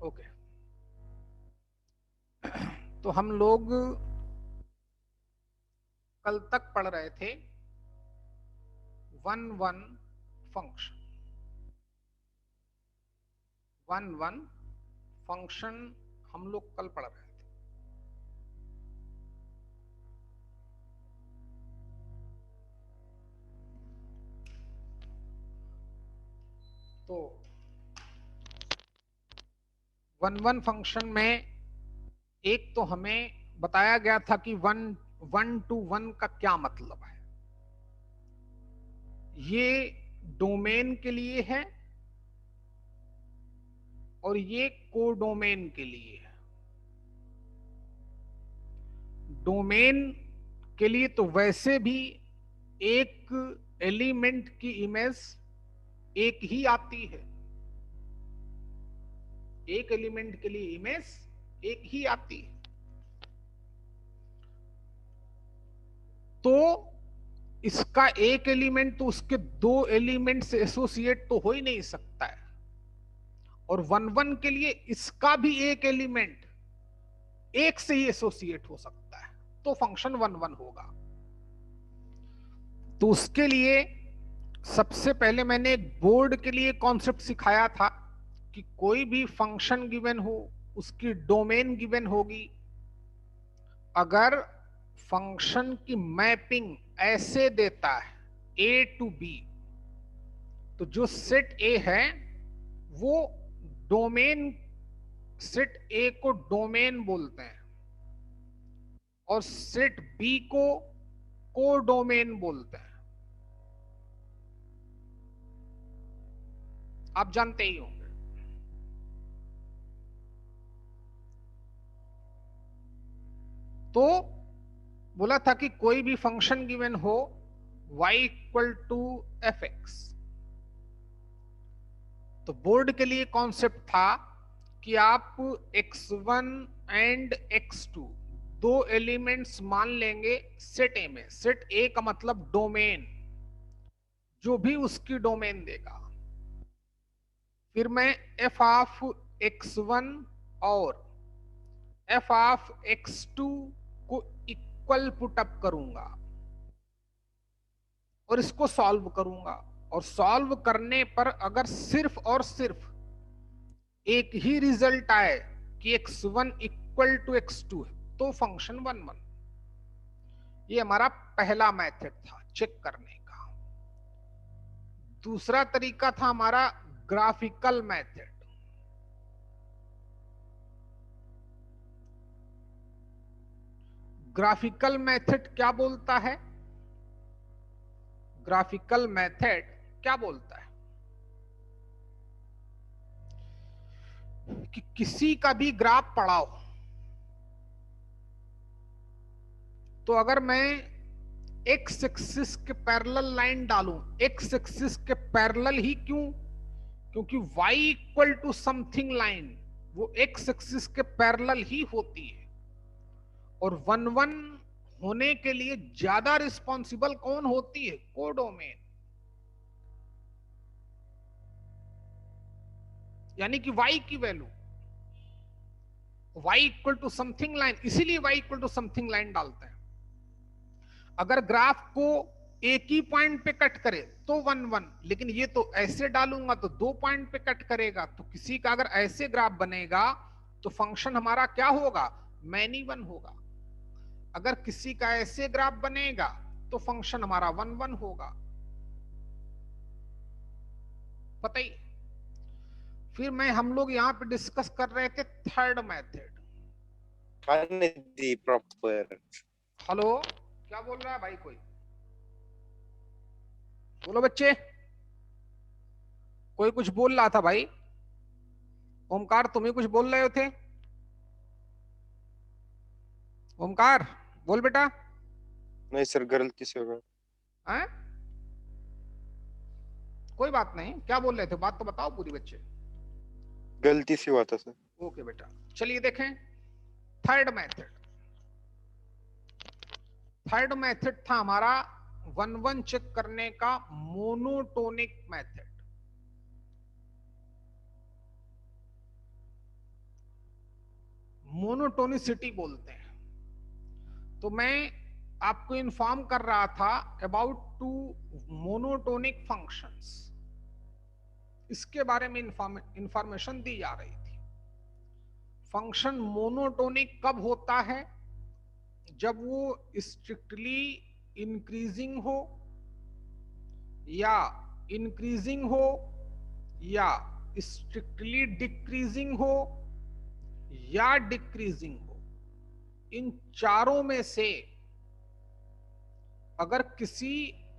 Okay, तो हम लोग कल तक पढ़ रहे थे one one function. One one function हम लोग कल पढ़ रहे थे। तो वन वन फंक्शन में एक तो हमें बताया गया था कि वन वन टू वन का क्या मतलब है। ये डोमेन के लिए है और ये कोडोमेन के लिए है। डोमेन के लिए तो वैसे भी एक एलिमेंट की इमेज एक ही आती है। एक एलिमेंट के लिए इमेज एक ही आती है। तो इसका एक एलिमेंट तो उसके दो एलिमेंट से एसोसिएट तो हो ही नहीं सकता है। और वन वन के लिए इसका भी एक एलिमेंट एक से ही एसोसिएट हो सकता है, तो फंक्शन वन वन होगा। तो उसके लिए सबसे पहले मैंने एक बोर्ड के लिए कॉन्सेप्ट सिखाया था कि कोई भी फंक्शन गिवन हो, उसकी डोमेन गिवन होगी। अगर फंक्शन की मैपिंग ऐसे देता है ए टू बी, तो जो सेट ए है वो डोमेन, सेट ए को डोमेन बोलते हैं और सेट बी को कोडोमेन बोलते हैं। आप जानते ही होंगे। तो बोला था कि कोई भी फंक्शन गिवन हो y equal to F X, तो बोर्ड के लिए कॉन्सेप्ट था कि आप x1 एंड x2 दो एलिमेंट्स मान लेंगे सेट ए में। सेट ए का मतलब डोमेन, जो भी उसकी डोमेन देगा। फिर मैं एफ ऑफ x1 और एफ ऑफ x2 को इक्वल पुटअप करूंगा और इसको सॉल्व करूंगा। और सॉल्व करने पर अगर सिर्फ और सिर्फ एक ही रिजल्ट आए कि x1 इक्वल टू x2 है, तो फंक्शन वन वन। ये हमारा पहला मेथड था चेक करने का। दूसरा तरीका था हमारा ग्राफिकल मेथड। ग्राफिकल मेथड क्या बोलता है? ग्राफिकल मेथड क्या बोलता है कि किसी का भी ग्राफ पढ़ाओ, तो अगर मैं एक्स एक्सिस के पैरेलल लाइन डालूं, एक्स एक्सिस के पैरेलल ही क्यों? क्योंकि y equal to something line वो एक्स एक्सिस के पैरेलल ही होती है। और वन वन होने के लिए ज्यादा रिस्पॉन्सिबल कौन होती है? कोडोमेन। यानी कि y की value y equal to something line, इसीलिए y equal to something line डालते हैं। अगर ग्राफ को एक ही पॉइंट पे कट करे तो वन वन, लेकिन ये तो ऐसे डालूंगा तो दो पॉइंट पे कट करेगा। तो किसी का अगर ऐसे ग्राफ बनेगा तो फंक्शन हमारा क्या होगा? मैनी वन होगा। अगर किसी का ऐसे ग्राफ बनेगा तो फंक्शन हमारा वन वन होगा। पता ही। फिर मैं हम लोग यहाँ पे डिस्कस कर रहे थे थर्ड मेथड। प्रॉपर। हेलो, क्या बोल रहा है भाई? कोई बोलो बच्चे। कोई कुछ बोल रहा था भाई। ओमकार, तुम ही कुछ बोल रहे थे। ओमकार बोल बेटा। नहीं सर, गलती से होगा। हैं? कोई बात नहीं, क्या बोल रहे थे? बात तो बताओ पूरी बच्चे। गलती से हुआ था सर। ओके बेटा, चलिए देखें थर्ड मेथड। थर्ड मेथड था हमारा वन वन चेक करने का मोनोटोनिक मेथड। मोनोटोनिसिटी बोलते हैं। तो मैं आपको इन्फॉर्म कर रहा था अबाउट टू मोनोटोनिक फंक्शंस, इसके बारे में इंफॉर्मेशन दी जा रही थी। फंक्शन मोनोटोनिक कब होता है? जब वो स्ट्रिक्टली इंक्रीजिंग हो, या इंक्रीजिंग हो, या स्ट्रिक्टली डिक्रीजिंग हो, या डिक्रीजिंग हो। इन चारों में से अगर किसी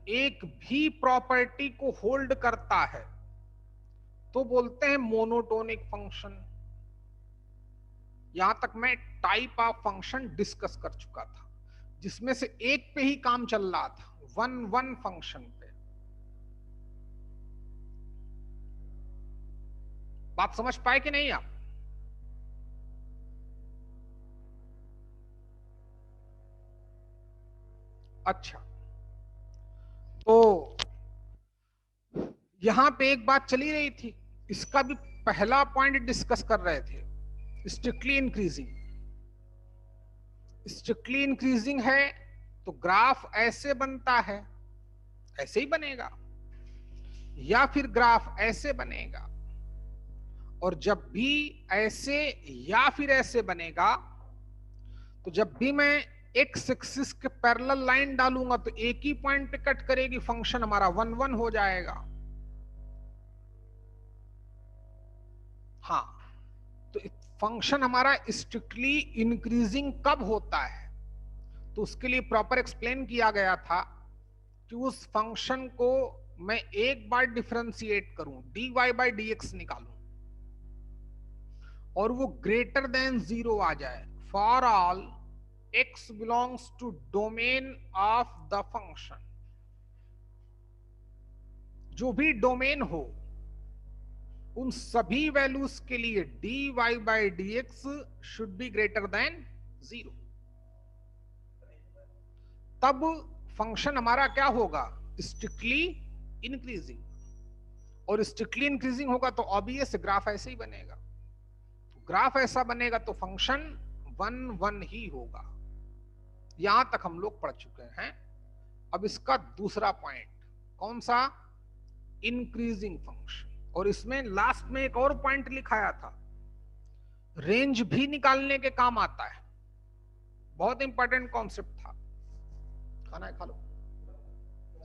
एक भी प्रॉपर्टी को होल्ड करता है तो बोलते हैं मोनोटोनिक फंक्शन। यहां तक मैं टाइप ऑफ फंक्शन डिस्कस कर चुका था, जिसमें से एक पे ही काम चल रहा था, वन वन फंक्शन पे। बात समझ पाए कि नहीं आप? अच्छा, तो यहां पे एक बात चली रही थी, इसका भी पहला पॉइंट डिस्कस कर रहे थे, स्ट्रिक्टली इंक्रीजिंग। स्ट्रिक्टली इंक्रीजिंग है तो ग्राफ ऐसे बनता है, ऐसे ही बनेगा, या फिर ग्राफ ऐसे बनेगा। और जब भी ऐसे या फिर ऐसे बनेगा, तो जब भी मैं एक्स एक्सिस के पैरेलल लाइन डालूंगा तो एक ही पॉइंट पे कट करेगी, फंक्शन हमारा वन वन हो जाएगा। हाँ, तो फंक्शन हमारा स्ट्रिक्टली इंक्रीजिंग कब होता है? तो उसके लिए प्रॉपर एक्सप्लेन किया गया था कि उस फंक्शन को मैं एक बार डिफरेंशिएट करूं, dy बाई डी एक्स निकालूं, और वो ग्रेटर देन 0 आ जाए for all x belongs to domain of the function. जो भी डोमेन हो, उन सभी वैल्यूज के लिए dy by D x should be greater than 0। तब फंक्शन हमारा क्या होगा? Strictly increasing. और स्ट्रिक्टली इंक्रीजिंग होगा तो ऑब्वियस ग्राफ ऐसे ही बनेगा। ग्राफ ऐसा बनेगा तो फंक्शन वन वन ही होगा। यहां तक हम लोग पढ़ चुके हैं। अब इसका दूसरा पॉइंट कौन सा? Increasing function. और इसमें लास्ट में एक और पॉइंट लिखाया था, रेंज भी निकालने के काम आता है। बहुत इंपॉर्टेंट कॉन्सेप्ट था। खाना है, खा लो,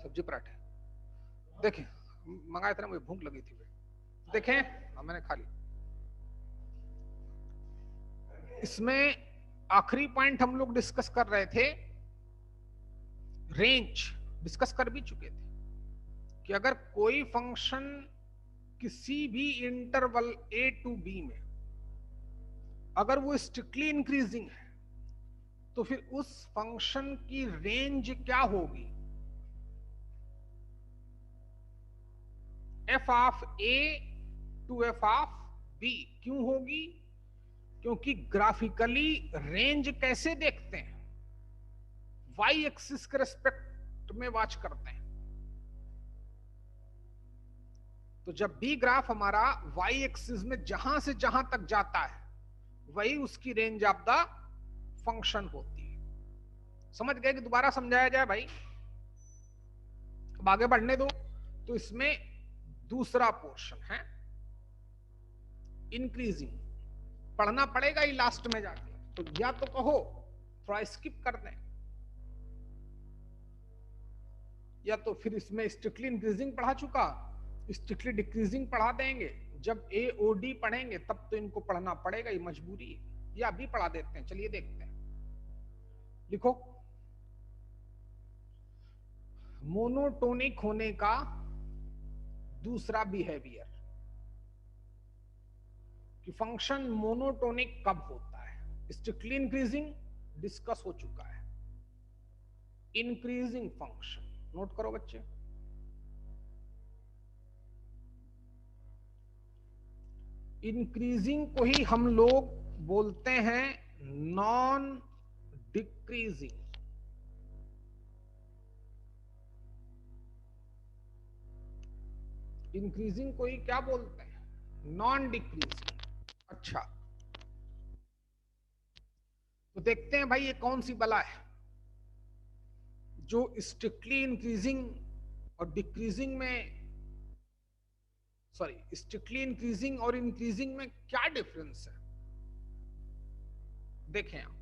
सब्जी पराठे देखें मंगाए थे ना, मुझे भूख लगी थी। देखें, हाँ मैंने खा ली। इसमें आखिरी पॉइंट हम लोग डिस्कस कर रहे थे, रेंज डिस्कस कर भी चुके थे कि अगर कोई फंक्शन किसी भी इंटरवल a टू b में अगर वो स्ट्रिक्टली इंक्रीजिंग है तो फिर उस फंक्शन की रेंज क्या होगी? f of a to f of b। क्यों होगी? क्योंकि ग्राफिकली रेंज कैसे देखते हैं? वाई एक्सिस के रेस्पेक्ट में वॉच करते हैं। तो जब भी ग्राफ हमारा वाई एक्सिस में जहां से जहां तक जाता है, वही उसकी रेंज ऑफ द फंक्शन होती है। समझ गए कि दोबारा समझाया जाए भाई? अब आगे बढ़ने दो। तो इसमें दूसरा पोर्शन है इंक्रीजिंग। पढ़ना पड़ेगा ही लास्ट में जाके, तो या तो कहो थोड़ा स्किप कर दें, या तो फिर इसमें स्ट्रिक्टली इंक्रीजिंग पढ़ा चुका, स्ट्रिक्टली डिक्रीजिंग पढ़ा देंगे। जब ए ओ डी पढ़ेंगे तब तो इनको पढ़ना पड़ेगा, ये मजबूरी है। या अभी पढ़ा देते हैं, चलिए देखते हैं। लिखो, मोनोटोनिक होने का दूसरा बिहेवियर, कि फंक्शन मोनोटोनिक कब होता है? स्ट्रिक्टली इंक्रीजिंग डिस्कस हो चुका है। इंक्रीजिंग फंक्शन नोट करो बच्चे। इंक्रीजिंग को ही हम लोग बोलते हैं नॉन डिक्रीजिंग। इंक्रीजिंग को ही क्या बोलते हैं? Non decreasing. अच्छा, तो देखते हैं भाई ये कौन सी बला है जो स्ट्रिक्टली इंक्रीजिंग और डिक्रीजिंग में, सॉरी स्ट्रिक्टली इंक्रीजिंग और इंक्रीजिंग में क्या डिफरेंस है। देखें आप,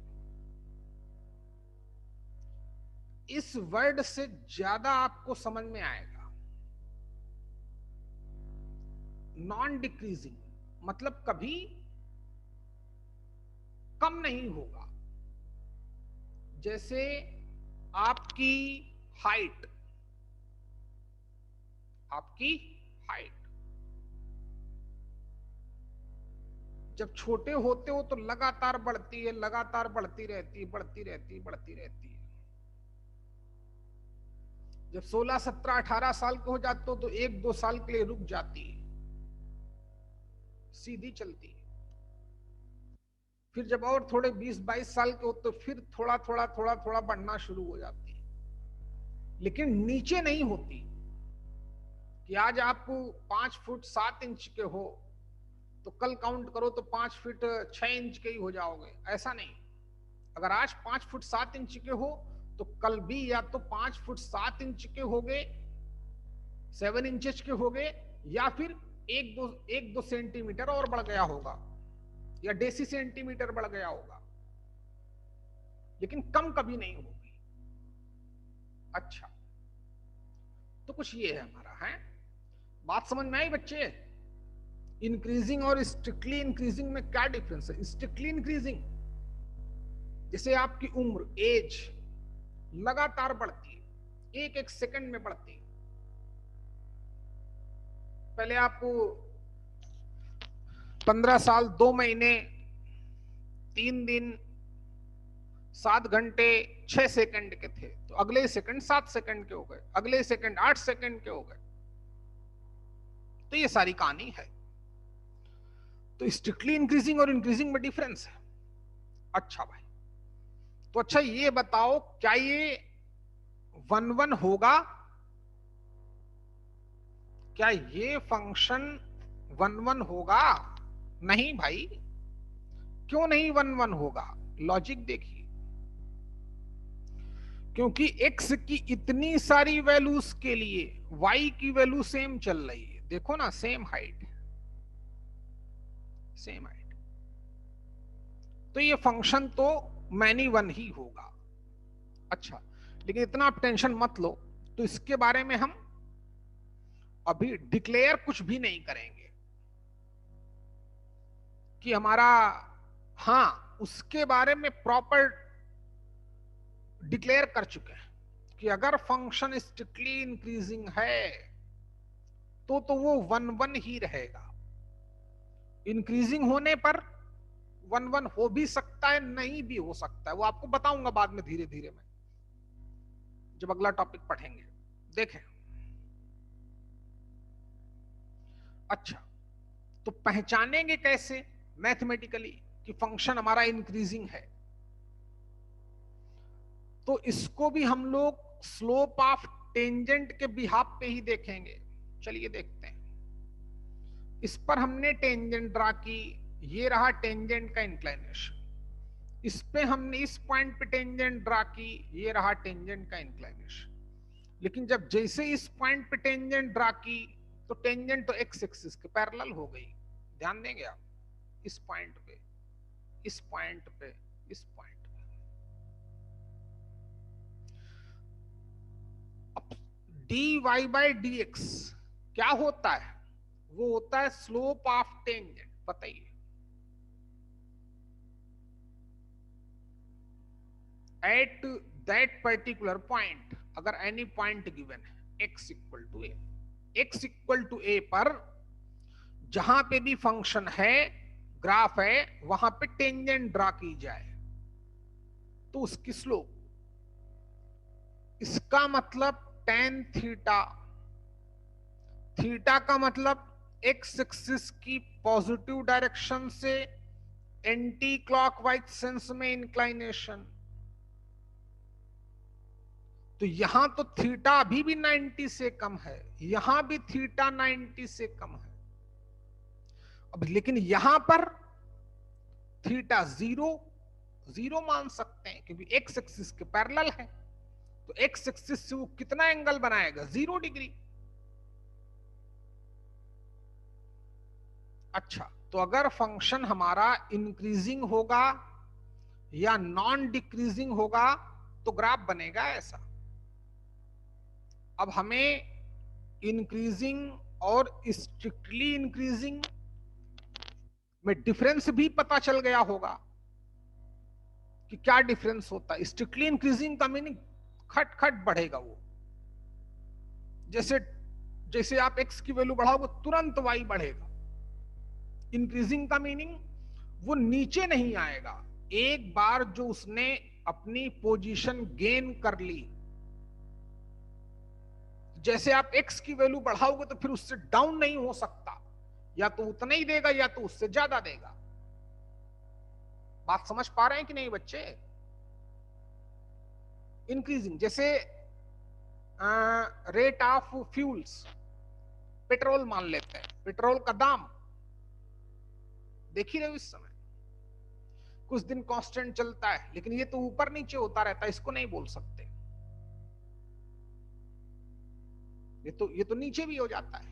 इस वर्ड से ज्यादा आपको समझ में आएगा। नॉन डिक्रीजिंग मतलब कभी कम नहीं होगा। जैसे आपकी हाइट, आपकी हाइट जब छोटे होते हो तो लगातार बढ़ती है, लगातार बढ़ती रहती है, बढ़ती रहती है, बढ़ती रहती है। जब 16, 17, 18 साल के हो जाते हो तो 1-2 साल के लिए रुक जाती है, सीधी चलती है। फिर जब और थोड़े 20-22 साल के हो तो फिर थोड़ा थोड़ा थोड़ा थोड़ा बढ़ना शुरू हो जाती है, लेकिन नीचे नहीं होती कि आज आप 5 फुट 7 इंच के हो तो कल काउंट करो तो 5 फीट 6 इंच के ही हो जाओगे, ऐसा नहीं। अगर आज 5 फुट 7 इंच के हो तो कल भी या तो 5 फुट 7 इंच के होगे, 7 इंचेस के होगे, या फिर 1-2 सेंटीमीटर और बढ़ गया होगा, या डेसी सेंटीमीटर बढ़ गया होगा, लेकिन कम कभी नहीं होगी। अच्छा, तो कुछ ये है हमारा, है बात समझ में आई बच्चे? इंक्रीजिंग और स्ट्रिक्टली इंक्रीजिंग में क्या डिफरेंस है? स्ट्रिक्टली इंक्रीजिंग जैसे आपकी उम्र, एज लगातार बढ़ती है, एक एक सेकंड में बढ़ती है। पहले आपको 15 साल 2 महीने 3 दिन 7 घंटे 6 सेकंड के थे, तो अगले सेकंड 7 सेकंड के हो गए, अगले सेकंड 8 सेकंड के हो गए। तो ये सारी कहानी है। तो स्ट्रिक्टली इंक्रीजिंग और इंक्रीजिंग में डिफरेंस है। अच्छा भाई, तो अच्छा ये बताओ क्या ये 1-1 होगा? क्या ये फंक्शन 1-1 होगा? नहीं भाई। क्यों नहीं 1-1 होगा? लॉजिक देखिए, क्योंकि x की इतनी सारी वैल्यूज के लिए y की वैल्यू सेम चल रही है। देखो ना, सेम हाइट, सेम हाइट, तो ये फंक्शन तो मैनी 1 ही होगा। अच्छा, लेकिन इतना आप टेंशन मत लो, तो इसके बारे में हम अभी डिक्लेयर कुछ भी नहीं करेंगे कि हमारा, हाँ उसके बारे में प्रॉपर डिक्लेयर कर चुके हैं कि अगर फंक्शन स्ट्रिक्टली इंक्रीजिंग है तो वो 1-1 ही रहेगा। इंक्रीजिंग होने पर 1-1 हो भी सकता है, नहीं भी हो सकता है, वो आपको बताऊंगा बाद में धीरे धीरे में जब अगला टॉपिक पढ़ेंगे। देखें, अच्छा तो पहचानेंगे कैसे मैथमेटिकली कि फंक्शन हमारा इंक्रीजिंग है? तो इसको भी हम लोग स्लोप ऑफ टेंजेंट के बिहाफ पे ही देखेंगे। चलिए देखते हैं। इस पर हमने टेंजेंट ड्रा की, ये रहा टेंजेंट का इंक्लाइनेशन। इस पे हमने इस पॉइंट पे टेंजेंट ड्रा की, ये रहा टेंजेंट का इंक्लाइनेशन। लेकिन जब जैसे इस पॉइंट पे टेंजेंट ड्रा की तो टेंजेंट तो एक्स एक्सिस के पैरेलल हो गई। ध्यान देंगे आप, इस पॉइंट पे, इस पॉइंट पे, इस पॉइंट पे। अब dy/dx क्या होता है? वो होता है स्लोप ऑफ टेंजेंट। बताइए, एट दैट पर्टिकुलर पॉइंट, अगर एनी पॉइंट गिवन है x equal to A, x equal to A पर जहां पे भी फंक्शन है, ग्राफ है, वहां पे टेंजेंट ड्रा की जाए तो उसकी स्लोप, इसका मतलब tan थीटा, थीटा का मतलब एक्स एक्सिस की पॉजिटिव डायरेक्शन से एंटी क्लॉकवाइज सेंस में इंक्लाइनेशन। तो यहां तो थीटा अभी भी 90 से कम है, यहां भी थीटा 90 से कम है। अब लेकिन यहां पर थीटा 0 जीरो मान सकते हैं क्योंकि एक्स एक्सिस के पैरेलल है। तो एक्स एक्सिस से वो कितना एंगल बनाएगा? 0 डिग्री। अच्छा, तो अगर फंक्शन हमारा इंक्रीजिंग होगा या नॉन डिक्रीजिंग होगा तो ग्राफ बनेगा ऐसा। अब हमें इंक्रीजिंग और स्ट्रिक्टली इंक्रीजिंग में डिफरेंस भी पता चल गया होगा कि क्या डिफरेंस होता है। स्ट्रिक्टली इंक्रीजिंग का मीनिंग खट खट बढ़ेगा वो, जैसे जैसे आप एक्स की वैल्यू बढ़ाओगे तुरंत वाई बढ़ेगा। इंक्रीजिंग का मीनिंग वो नीचे नहीं आएगा, एक बार जो उसने अपनी पोजीशन गेन कर ली, जैसे आप एक्स की वैल्यू बढ़ाओगे तो फिर उससे डाउन नहीं हो सकता, या तो उतना ही देगा या तो उससे ज्यादा देगा। बात समझ पा रहे हैं कि नहीं बच्चे? इंक्रीजिंग जैसे रेट ऑफ फ्यूल्स, पेट्रोल मान लेते हैं, पेट्रोल का दाम देख ही रहे हो इस समय, कुछ दिन कांस्टेंट चलता है लेकिन ये तो ऊपर नीचे होता रहता है, इसको नहीं बोल सकते। ये तो नीचे भी हो जाता है।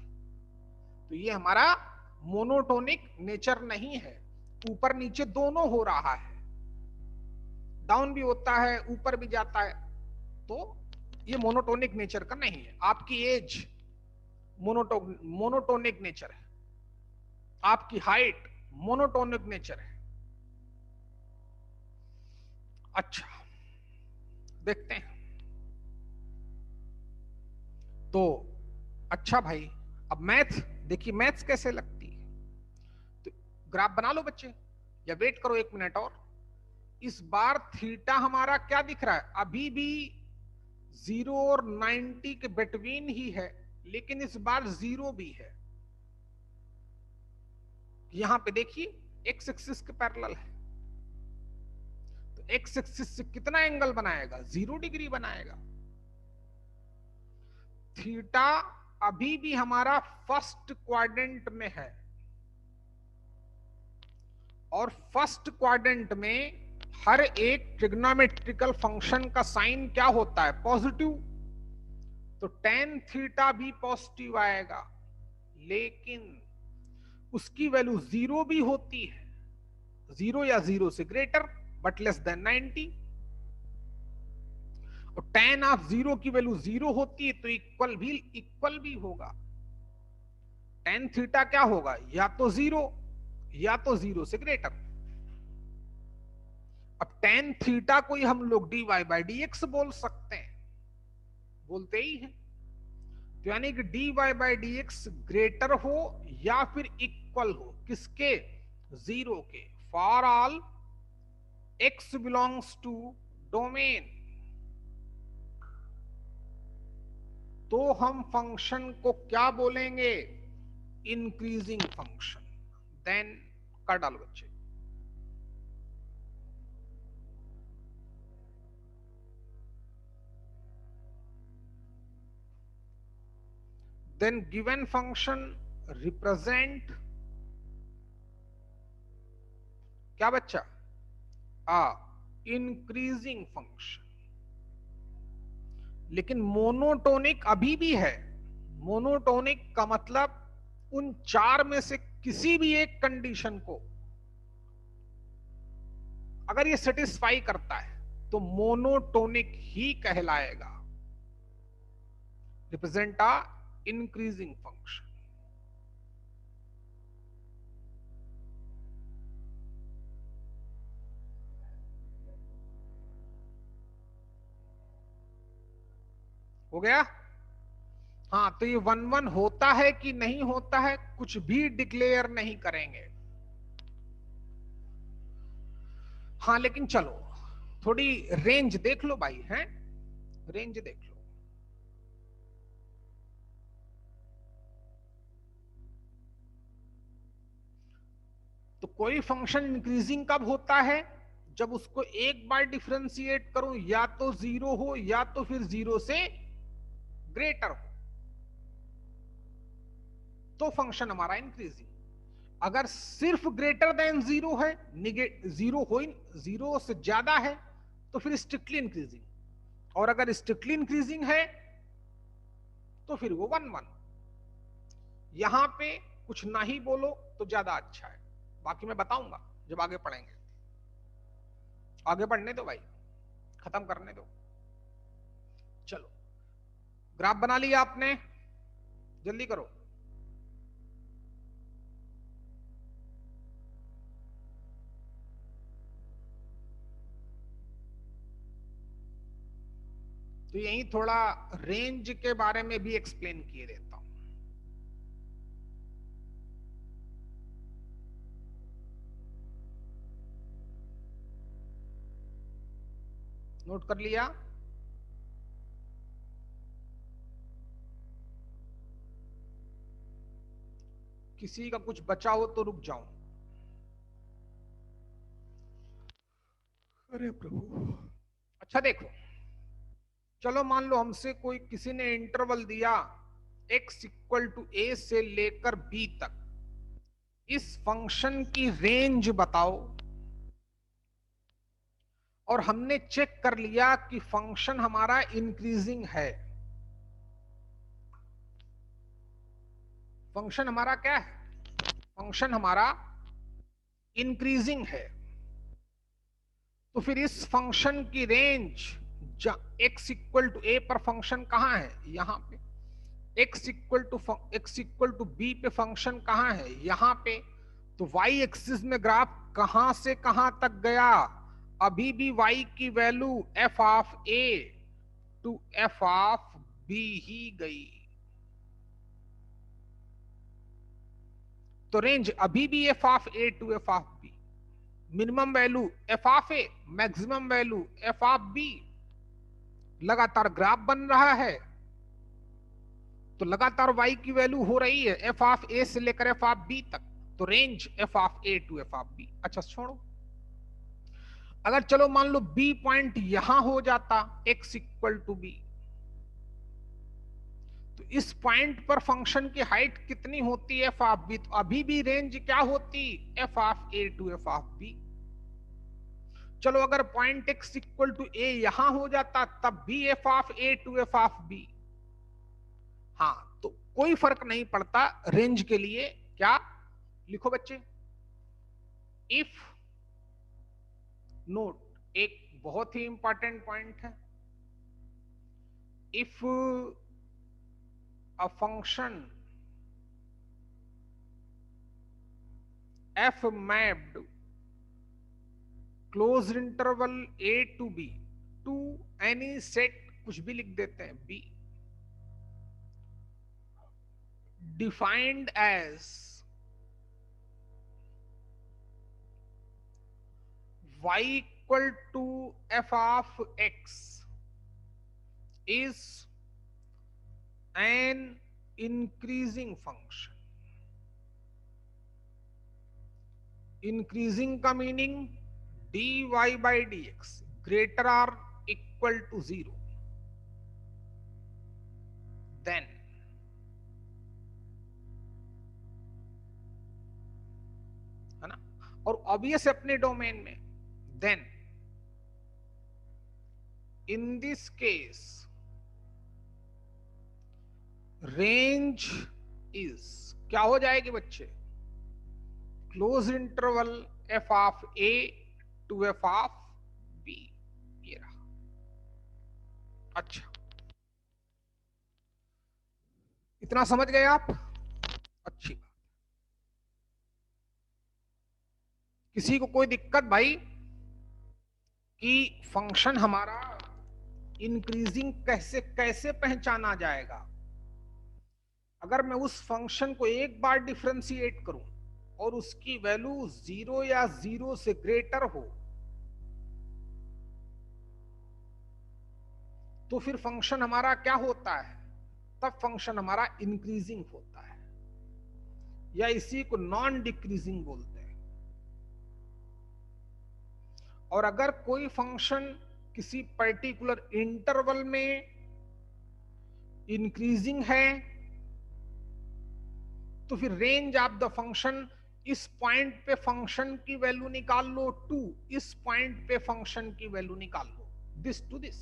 तो ये हमारा मोनोटोनिक नेचर नहीं है, ऊपर नीचे दोनों हो रहा है, डाउन भी होता है ऊपर भी जाता है, तो ये मोनोटोनिक नेचर का नहीं है। आपकी एज मोनोटोनिक नेचर है, आपकी हाइट मोनोटोनिक नेचर है। अच्छा, देखते हैं। तो अच्छा भाई, अब मैथ देखिए, मैथ्स कैसे लगती है। तो ग्राफ बना लो बच्चे, या वेट करो 1 मिनट और। इस बार थीटा हमारा क्या दिख रहा है? अभी भी 0 और 90 के बिटवीन ही है, लेकिन इस बार 0 भी है। यहां पे देखिए एक्स एक्सिस के पैरेलल है, तो एक्स एक्सिस से कितना एंगल बनाएगा? 0 डिग्री बनाएगा। थीटा अभी भी हमारा फर्स्ट क्वाड्रेंट में है, और फर्स्ट क्वाड्रेंट में हर एक ट्रिग्नोमेट्रिकल फंक्शन का साइन क्या होता है? पॉजिटिव। तो टेन थीटा भी पॉजिटिव आएगा, लेकिन उसकी वैल्यू 0 भी होती है, 0 या 0 से ग्रेटर बट लेस देन 90। और टेन ऑफ 0 की वैल्यू 0 होती है तो इक्वल भी होगा। टेन थीटा क्या होगा? या तो 0 या तो 0 से ग्रेटर। अब टेन थीटा को ही हम लोग dy बाई dx बोल सकते हैं, बोलते ही हैं। तो यानी कि dy बाई dx ग्रेटर हो या फिर इक्वल हो किसके? 0 के। For all x belongs to domain, तो हम फंक्शन को क्या बोलेंगे? Increasing function. देन कर डालो बच्चे। Then given function represent क्या बच्चा? Increasing function. लेकिन मोनोटोनिक अभी भी है। मोनोटोनिक का मतलब उन 4 में से किसी भी एक कंडीशन को अगर ये सेटिस्फाई करता है तो मोनोटोनिक ही कहलाएगा। Represent a increasing function. हो गया? हाँ, तो ये 1-1 होता है कि नहीं होता है कुछ भी डिक्लेयर नहीं करेंगे। हाँ, लेकिन चलो थोड़ी रेंज देख लो भाई, हैं? रेंज देख लो। तो कोई फंक्शन इंक्रीजिंग कब होता है? जब उसको एक बार डिफरेंशिएट करूं, या तो 0 हो या तो फिर 0 से ग्रेटर हो, तो फंक्शन हमारा इंक्रीजिंग। अगर सिर्फ ग्रेटर देन जीरो है, जीरो हो, जीरो से ज्यादा है, तो फिर स्ट्रिक्टली इंक्रीजिंग, और अगर स्ट्रिक्टली इंक्रीजिंग है तो फिर वो 1 1। यहां पे कुछ ना ही बोलो तो ज्यादा अच्छा है, बाकी मैं बताऊंगा जब आगे पढ़ेंगे। आगे बढ़ने दो भाई, खत्म करने दो। चलो, ग्राफ बना लिया आपने, जल्दी करो। तो यही थोड़ा रेंज के बारे में भी एक्सप्लेन किए देता हूं। नोट कर लिया? किसी का कुछ बचा हो तो रुक जाओ। अरे प्रभु। अच्छा देखो, चलो मान लो हमसे कोई किसी ने इंटरवल दिया x इक्वल टू ए से लेकर b तक, इस फंक्शन की रेंज बताओ, और हमने चेक कर लिया कि फंक्शन हमारा इंक्रीजिंग है। फंक्शन हमारा क्या है? फंक्शन हमारा इंक्रीजिंग है। तो फिर इस फंक्शन की range, x equal to A पर फंक्शन कहां है? यहां पे। x इक्वल टू बी पे फंक्शन कहां है? यहां पे। तो y एक्सिस में ग्राफ कहां से कहां तक गया? अभी भी y की value f of a to f of b ही गई। तो रेंज अभी भी f of a to f of b। Minimum value f of a, maximum value f of b। लगातार ग्राफ बन रहा है, तो लगातार y की वैल्यू हो रही है f ऑफ a से लेकर f ऑफ b तक। तो range f of a to f of b। अच्छा छोड़ो, अगर चलो मान लो b पॉइंट यहां हो जाता x इक्वल टू b, तो इस पॉइंट पर फंक्शन की हाइट कितनी होती है? f of b। तो अभी भी रेंज क्या होती? f of a to f of b। चलो अगर point x equal to a यहां हो जाता, तब भी f of a to f of b। हाँ, तो कोई फर्क नहीं पड़ता रेंज के लिए। क्या लिखो बच्चे? इफ, नोट एक बहुत ही इंपॉर्टेंट पॉइंट है, if a function f mapped close interval a to b to any set, कुछ भी लिख देते हैं, b defined as y equal to f of x is an increasing function। Increasing का meaning dy by dx greater or equal to 0, then है ना, और obvious अपने डोमेन में, then in this case range is क्या हो जाएगी बच्चे? Close interval f of a to f of b। ये रहा। अच्छा, इतना समझ गए आप? अच्छी बात। किसी को कोई दिक्कत भाई कि फंक्शन हमारा इंक्रीजिंग कैसे कैसे पहचाना जाएगा? अगर मैं उस फंक्शन को एक बार डिफरेंशिएट करूं और उसकी वैल्यू 0 या 0 से ग्रेटर हो, तो फिर फंक्शन हमारा क्या होता है? तब फंक्शन हमारा इंक्रीजिंग होता है, या इसी को नॉन डिक्रीजिंग बोलते हैं। और अगर कोई फंक्शन किसी पर्टिकुलर इंटरवल में इंक्रीजिंग है, तो फिर रेंज ऑफ द फंक्शन इस पॉइंट पे फंक्शन की वैल्यू निकाल लो 2, इस पॉइंट पे फंक्शन की वैल्यू निकाल लो, दिस टू दिस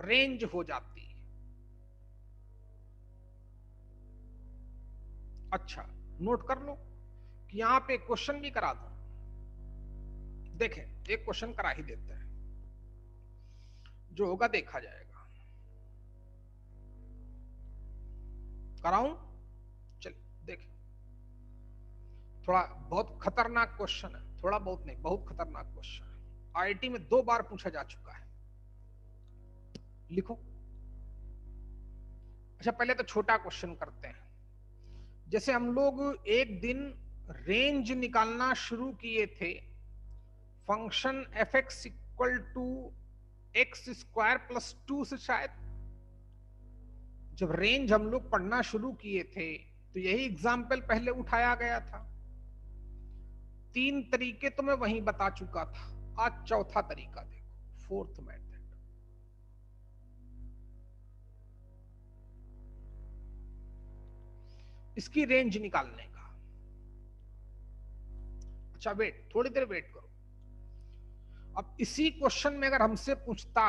रेंज हो जाती है। अच्छा, नोट कर लो कि यहां पे क्वेश्चन भी करा दो। देखें, एक क्वेश्चन करा ही देते हैं, जो होगा देखा जाएगा। कराऊं? चलिए देखें, थोड़ा बहुत खतरनाक क्वेश्चन है, थोड़ा बहुत नहीं, बहुत खतरनाक क्वेश्चन है, आईआईटी में 2 बार पूछा जा चुका है। लिखो। अच्छा, पहले तो छोटा क्वेश्चन करते हैं। जैसे हम लोग एक दिन रेंज निकालना शुरू किए थे, function F X equal to X square plus 2 से, शायद जब रेंज हम लोग पढ़ना शुरू किए थे तो यही एग्जाम्पल पहले उठाया गया था। 3 तरीके तो मैं वहीं बता चुका था, आज चौथा तरीका देखो, फोर्थ मेथड। इसकी रेंज निकालने का। अच्छा वेट, थोड़ी देर वेट करो। अब इसी क्वेश्चन में अगर हमसे पूछता,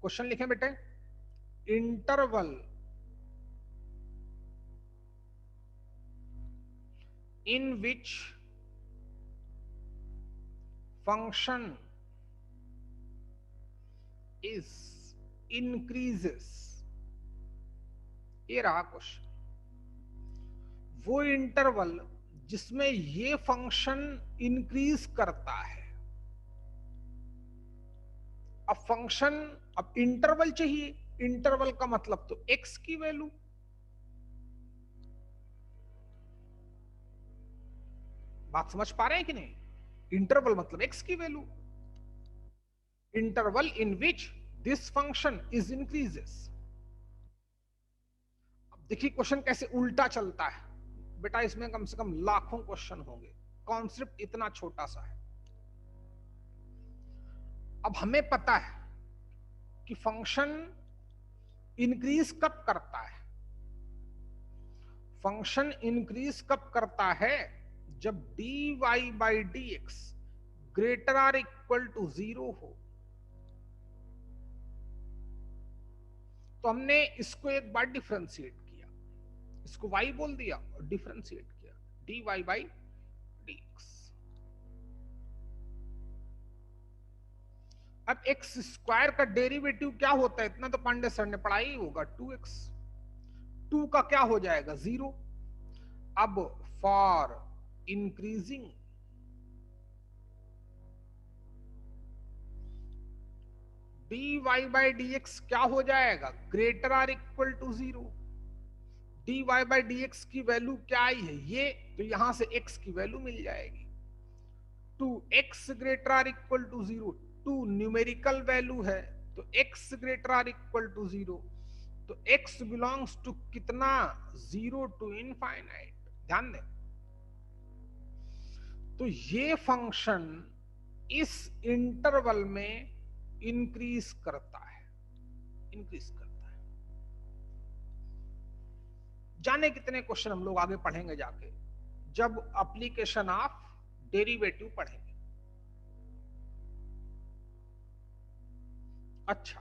क्वेश्चन लिखें बेटे, interval in which function is increases, ये रहा क्वेश्चन। वो इंटरवल जिसमें ये फंक्शन इंक्रीज करता है। अब फंक्शन, अब इंटरवल चाहिए, इंटरवल का मतलब तो एक्स की वैल्यू। बात समझ पा रहे हैं कि नहीं? इंटरवल मतलब एक्स की value, interval in which this function is increases. अब देखिए क्वेश्चन कैसे उल्टा चलता है बेटा, इसमें कम से कम लाखों क्वेश्चन होंगे, कॉन्सेप्ट इतना छोटा सा है। अब हमें पता है कि फंक्शन इंक्रीज कब करता है। फंक्शन इंक्रीज कब करता है? जब dy by D X greater or equal to 0 हो। तो हमने इसको एक बार डिफरेंशिएट किया, इसको y बोल दिया और डिफरेंशिएट किया, dy बाई डी एक्स। अब एक्स स्क्वायर का डेरिवेटिव क्या होता है, इतना तो पांडे सर ने पढ़ाई ही होगा, 2x। 2 का क्या हो जाएगा? 0। अब for increasing dy by D X क्या हो जाएगा? Greater or equal to 0। dy by D X की वैल्यू क्या आई है? ये तो यहां से x की वैल्यू मिल जाएगी, 2x greater or equal to 0। 2 numerical value है, तो x greater or equal to 0, तो x बिलोंग्स टू कितना? 0 टू इनफाइनाइट। ध्यान दें, तो ये फंक्शन इस इंटरवल में इंक्रीज करता है, इंक्रीज करता है। जाने कितने क्वेश्चन हम लोग आगे पढ़ेंगे जाके, जब एप्लीकेशन ऑफ डेरिवेटिव पढ़ेंगे। अच्छा,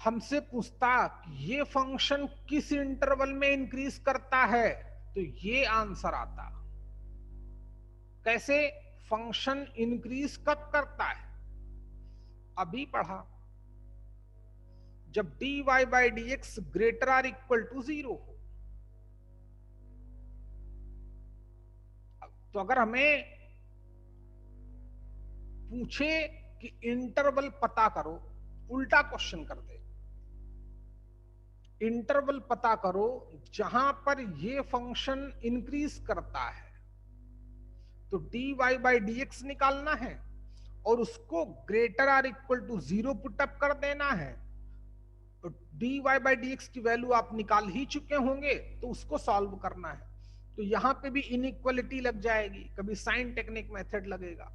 हमसे पूछता ये फंक्शन किस इंटरवल में इंक्रीज करता है, तो ये आंसर आता। कैसे? फंक्शन इंक्रीज कब करता है? अभी पढ़ा, जब dy by D X greater or equal to 0 हो। तो अगर हमें पूछे कि इंटरवल पता करो, उल्टा क्वेश्चन कर दे, इंटरवल पता करो जहां पर ये फंक्शन इंक्रीज करता है, तो dy बाई डी एक्स निकालना है और उसको greater or equal to 0 put up कर देना है। तो dy बाई डी एक्स की वैल्यू आप निकाल ही चुके होंगे, तो उसको सॉल्व करना है। तो यहां पे भी इनइक्वालिटी लग जाएगी, कभी साइन टेक्निक मेथड लगेगा,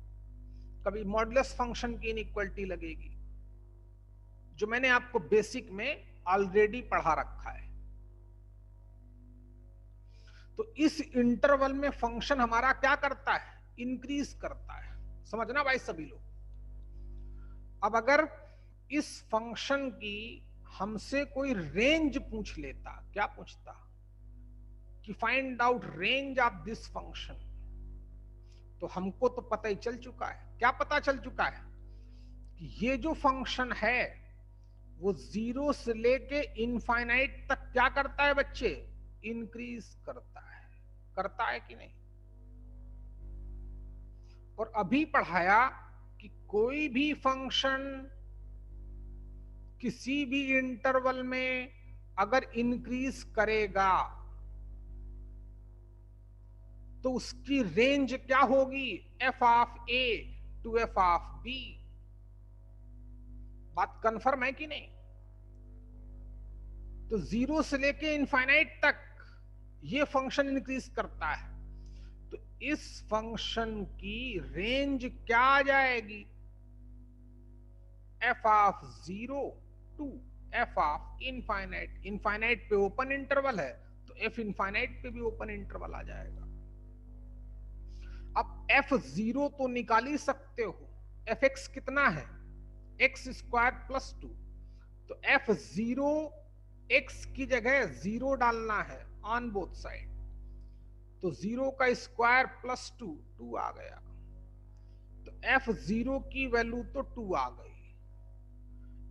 कभी मॉडुलस फंक्शन की इनइक्वालिटी लगेगी, जो मैंने आपको बेसिक में ऑलरेडी पढ़ा रखा है। तो इस इंटरवल में फंक्शन हमारा क्या करता है, इंक्रीज करता है। समझना भाई सभी लोग। अब अगर इस फंक्शन की हमसे कोई रेंज पूछ लेता, क्या पूछता कि find out range of this function, तो हमको तो पता ही चल चुका है। क्या पता चल चुका है कि ये जो फंक्शन है वो 0 से लेके इनफाइनाइट तक क्या करता है बच्चे, इंक्रीज करता है कि नहीं। और अभी पढ़ाया कि कोई भी फंक्शन किसी भी इंटरवल में अगर इंक्रीज करेगा तो उसकी रेंज क्या होगी, F of A to F of B. बात कंफर्म है कि नहीं। तो 0 से लेके इनफाइनाइट तक ये फंक्शन इंक्रीज करता है, तो इस फंक्शन की रेंज क्या आ जाएगी, F of 0 to F of infinite. Infinite पे ओपन इंटरवल है तो एफ इनफाइनाइट पे भी ओपन इंटरवल आ जाएगा। अब एफ 0 तो निकाल ही सकते हो, एफ एक्स कितना है, एक्स स्क्वायर प्लस 2। तो एफ 0 एक्स की जगह 0 डालना है ऑन बोथ साइड, तो 0 का स्क्वायर प्लस 2, 2 आ गया। तो एफ 0 की वैल्यू तो 2 आ गई।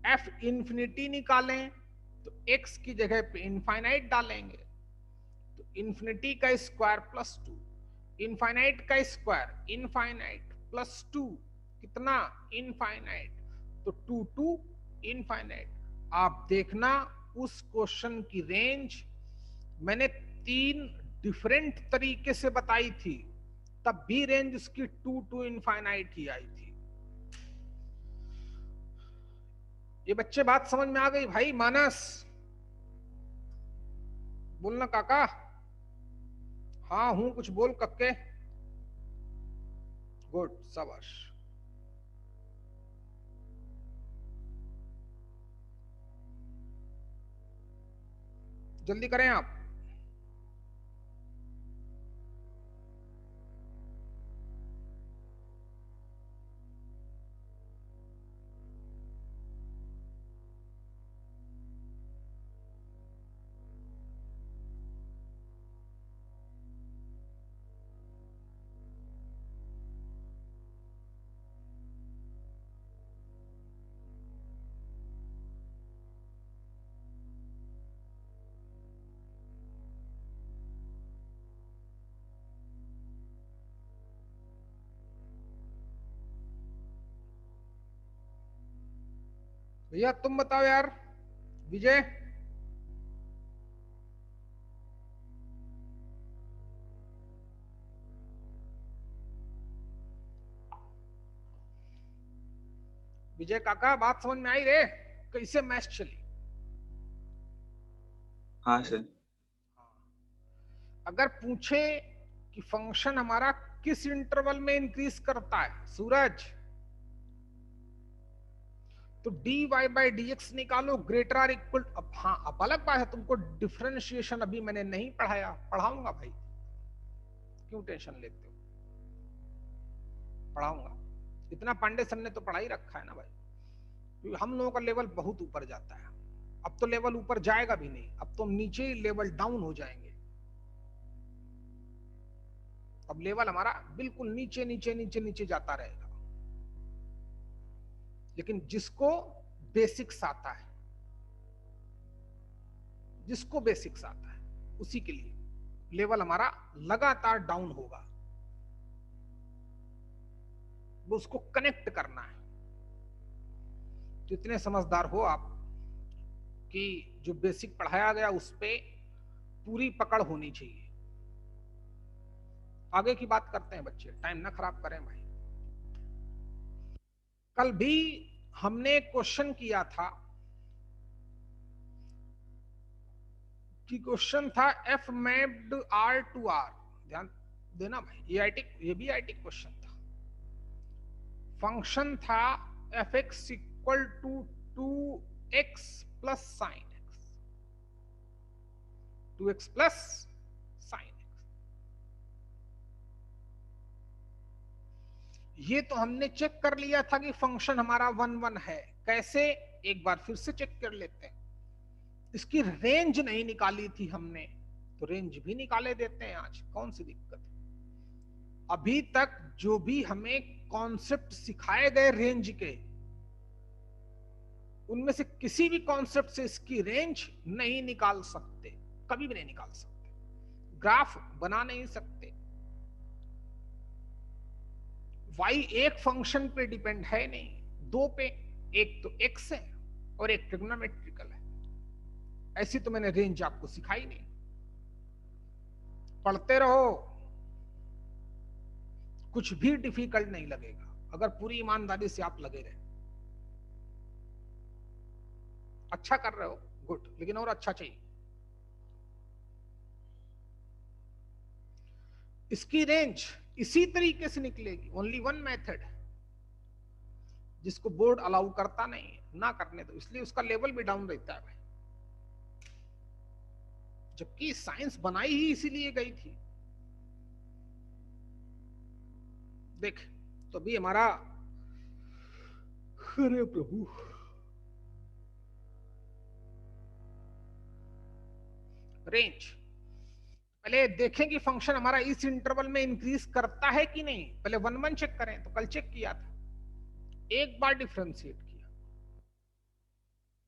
एफ इंफिनिटी निकालें तो एक्स की जगह पे इनफाइनाइट डालेंगे, तो इंफिनिटी का स्क्वायर प्लस 2, इनफाइनाइट का स्क्वायर इनफाइनाइट प्लस 2 कितना, इनफाइनाइट, तो 2 टू इनफाइनाइट। आप देखना उस क्वेश्चन की रेंज मैंने 3 डिफरेंट तरीके से बताई थी, तब भी रेंज उसकी 2 टू इनफाइनाइट ही आई थी। ये बच्चे बात समझ में आ गई भाई। मानस बोलना काका, हाँ हूं, कुछ बोल कक्के। गुड, शाबाश। जल्दी करें आप। भैया तुम बताओ यार, विजय। विजय काका बात समझ में आई रे, कैसे मैच चली। हाँ सर। अगर पूछे कि फंक्शन हमारा किस इंटरवल में इंक्रीज करता है सूरज, तो dy बाई डी एक्स निकालो ग्रेटर आर इक्वल। अब हाँ, अब अलग बात है, तुमको डिफरेंशिएशन अभी मैंने नहीं पढ़ाया, पढ़ाऊंगा भाई, क्यों टेंशन लेते हो, पढ़ाऊंगा। इतना पांडे सर ने तो पढ़ा ही रखा है ना भाई, क्योंकि हम लोगों का लेवल बहुत ऊपर जाता है। अब तो लेवल ऊपर जाएगा भी नहीं, अब तो हम नीचे ही लेवल डाउन हो जाएंगे। अब लेवल हमारा बिल्कुल नीचे नीचे नीचे नीचे जाता रहेगा। लेकिन जिसको बेसिक्स आता है, जिसको बेसिक्स आता है, उसी के लिए लेवल हमारा लगातार डाउन होगा। वो उसको कनेक्ट करना है। तो इतने समझदार हो आप कि जो बेसिक पढ़ाया गया उस पे पूरी पकड़ होनी चाहिए। आगे की बात करते हैं बच्चे, टाइम ना खराब करें भाई। कल भी हमने क्वेश्चन किया था कि क्वेश्चन था F mapped R to R. ध्यान देना भाई, ये भी आईटी क्वेश्चन था। फंक्शन था F X equal to 2x plus sine X, 2x plus sine X. ये तो हमने चेक कर लिया था कि फंक्शन हमारा 1 1 है। कैसे, एक बार फिर से चेक कर लेते हैं। इसकी रेंज नहीं निकाली थी हमने, तो रेंज भी निकाले देते हैं आज, कौन सी दिक्कत है। अभी तक जो भी हमें कॉन्सेप्ट सिखाए गए रेंज के, उनमें से किसी भी कॉन्सेप्ट से इसकी रेंज नहीं निकाल सकते, कभी भी नहीं निकाल सकते, ग्राफ बना नहीं सकते। y एक फंक्शन पे डिपेंड है नहीं, दो पे, एक तो x है और एक ट्रिग्नोमेट्रिकल है। ऐसी तो मैंने रेंज आपको सिखाई नहीं। पढ़ते रहो, कुछ भी डिफिकल्ट नहीं लगेगा अगर पूरी ईमानदारी से आप लगे रहे। अच्छा कर रहे हो, गुड, लेकिन और अच्छा चाहिए। इसकी रेंज इसी तरीके से निकलेगी, ओनली वन मेथड, जिसको बोर्ड अलाउ करता नहीं है, ना करने दो, इसलिए उसका लेवल भी डाउन रहता है भाई। जबकि साइंस बनाई ही इसीलिए गई थी। देख, तो अभी हमारा, अरे प्रभु, रेंज पहले देखें कि फंक्शन हमारा इस इंटरवल में इंक्रीज करता है कि नहीं। पहले 1 1 चेक करें, तो कल चेक किया था, एक बार डिफरेंशिएट किया,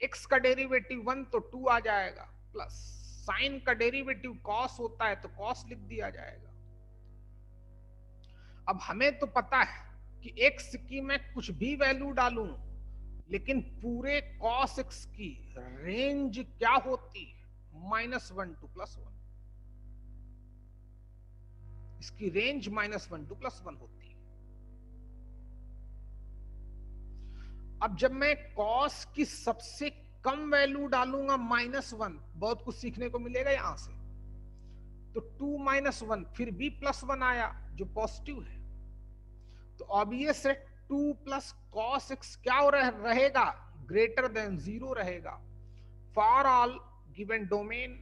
x का डेरिवेटिव 1 तो 2 आ जाएगा, प्लस साइन का डेरिवेटिव cos होता है तो cos लिख दिया जाएगा। अब हमें तो पता है कि x की मैं कुछ भी वैल्यू डालूं, लेकिन पूरे cos x की रेंज क्या होती है, -1 to +1। इसकी रेंज -1 to +1 होती है। अब जब मैं cos की सबसे कम वैल्यू डालूंगा -1, बहुत कुछ सीखने को मिलेगा यहां से। तो 2 - 1 फिर भी +1 आया जो पॉजिटिव है, तो ऑब्वियस है 2 + cos x क्या रहेगा, ग्रेटर देन 0 रहेगा फॉर ऑल गिवन डोमेन।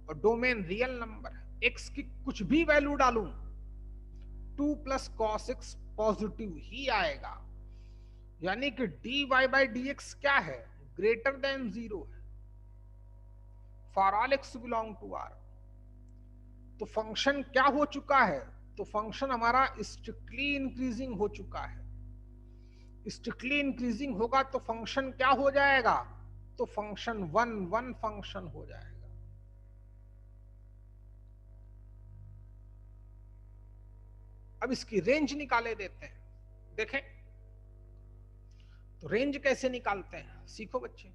और डोमेन रियल नंबर है, x की कुछ भी वैल्यू डालूं 2 + cos x पॉजिटिव ही आएगा, यानी कि dy/dx क्या है, ग्रेटर देन 0 है for all x belong to r। तो फंक्शन क्या हो चुका है, तो फंक्शन हमारा स्ट्रिक्टली इंक्रीजिंग हो चुका है। स्ट्रिक्टली इंक्रीजिंग होगा तो फंक्शन क्या हो जाएगा, तो फंक्शन 1 1 फंक्शन हो जाएगा। अब इसकी रेंज निकाले देते हैं, देखें तो रेंज कैसे निकालते हैं, सीखो बच्चे।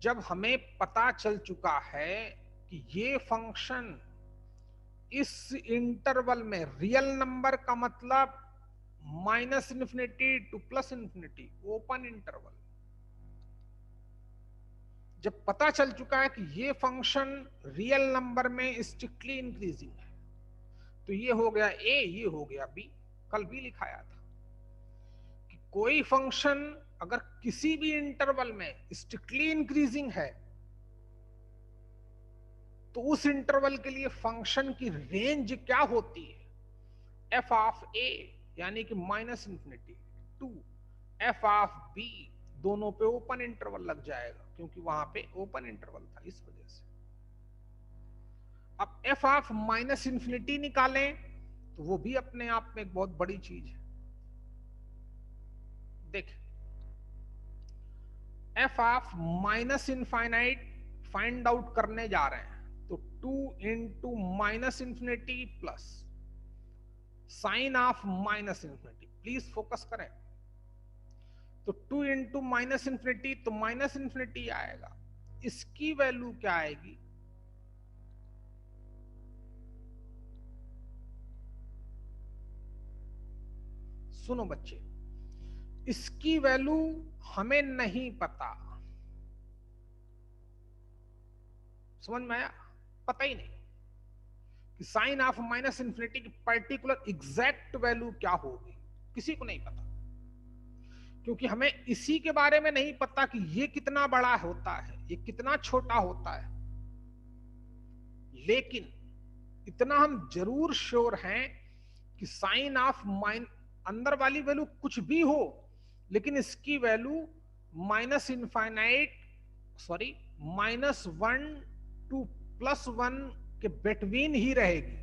जब हमें पता चल चुका है कि ये फंक्शन इस इंटरवल में रियल नंबर का मतलब -∞ to +∞, ओपन इंटरवल। जब पता चल चुका है कि ये फंक्शन रियल नंबर में स्ट्रिक्टली इंक्रीजिंग है, तो ये हो गया ए, ये हो गया बी। कल भी लिखाया था कि कोई फंक्शन अगर किसी भी इंटरवल में स्ट्रिक्टली इंक्रीजिंग है, तो उस इंटरवल के लिए फंक्शन की रेंज क्या होती है, f ऑफ a यानी कि -∞ टू f ऑफ b, दोनों पे ओपन इंटरवल लग जाएगा क्योंकि वहां पे ओपन इंटरवल था, इस वजह से। अब f ऑफ -∞ निकालें तो वो भी अपने आप में एक बहुत बड़ी चीज है। देख, f ऑफ -∞ फाइंड आउट करने जा रहे हैं, तो 2 × -∞ plus sign of -∞, please focus करें। तो 2 × -∞, तो -∞ आएगा, इसकी वैल्यू क्या आएगी, सुनो बच्चे, इसकी वैल्यू हमें नहीं पता, समझ में आया, पता ही नहीं कि साइन ऑफ -∞ की पर्टिकुलर एग्जैक्ट वैल्यू क्या होगी, किसी को नहीं पता, क्योंकि हमें इसी के बारे में नहीं पता कि ये कितना बड़ा होता है, ये कितना छोटा होता है। लेकिन इतना हम जरूर श्योर हैं कि कि साइन ऑफ अंदर वाली वैल्यू कुछ भी हो, लेकिन इसकी वैल्यू माइनस इनफाइनाइट -1 टू +1 के बिटवीन ही रहेगी।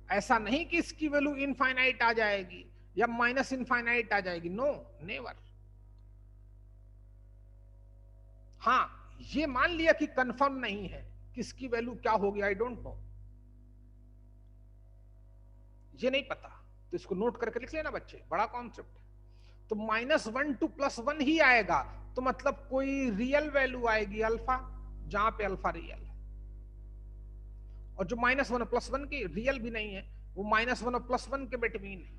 ऐसा नहीं कि इसकी वैल्यू इनफाइनाइट आ जाएगी या माइनस इनफाइनाइट आ जाएगी, नो, नेवर। हाँ, ये मान लिया कि कंफर्म नहीं है कि इसकी वैल्यू क्या होगी, आई डोंट नो, ये नहीं पता, तो इसको नोट करके लिख लेना बच्चे, बड़ा कॉन्सेप्ट है। तो -1 टू +1 ही आएगा, तो मतलब कोई रियल वैल्यू आएगी अल्फा, जहां पे अल्फा रियल है, और जो -1 और +1 की रियल भी नहीं है, वो -1 और +1 के बिटवीन है।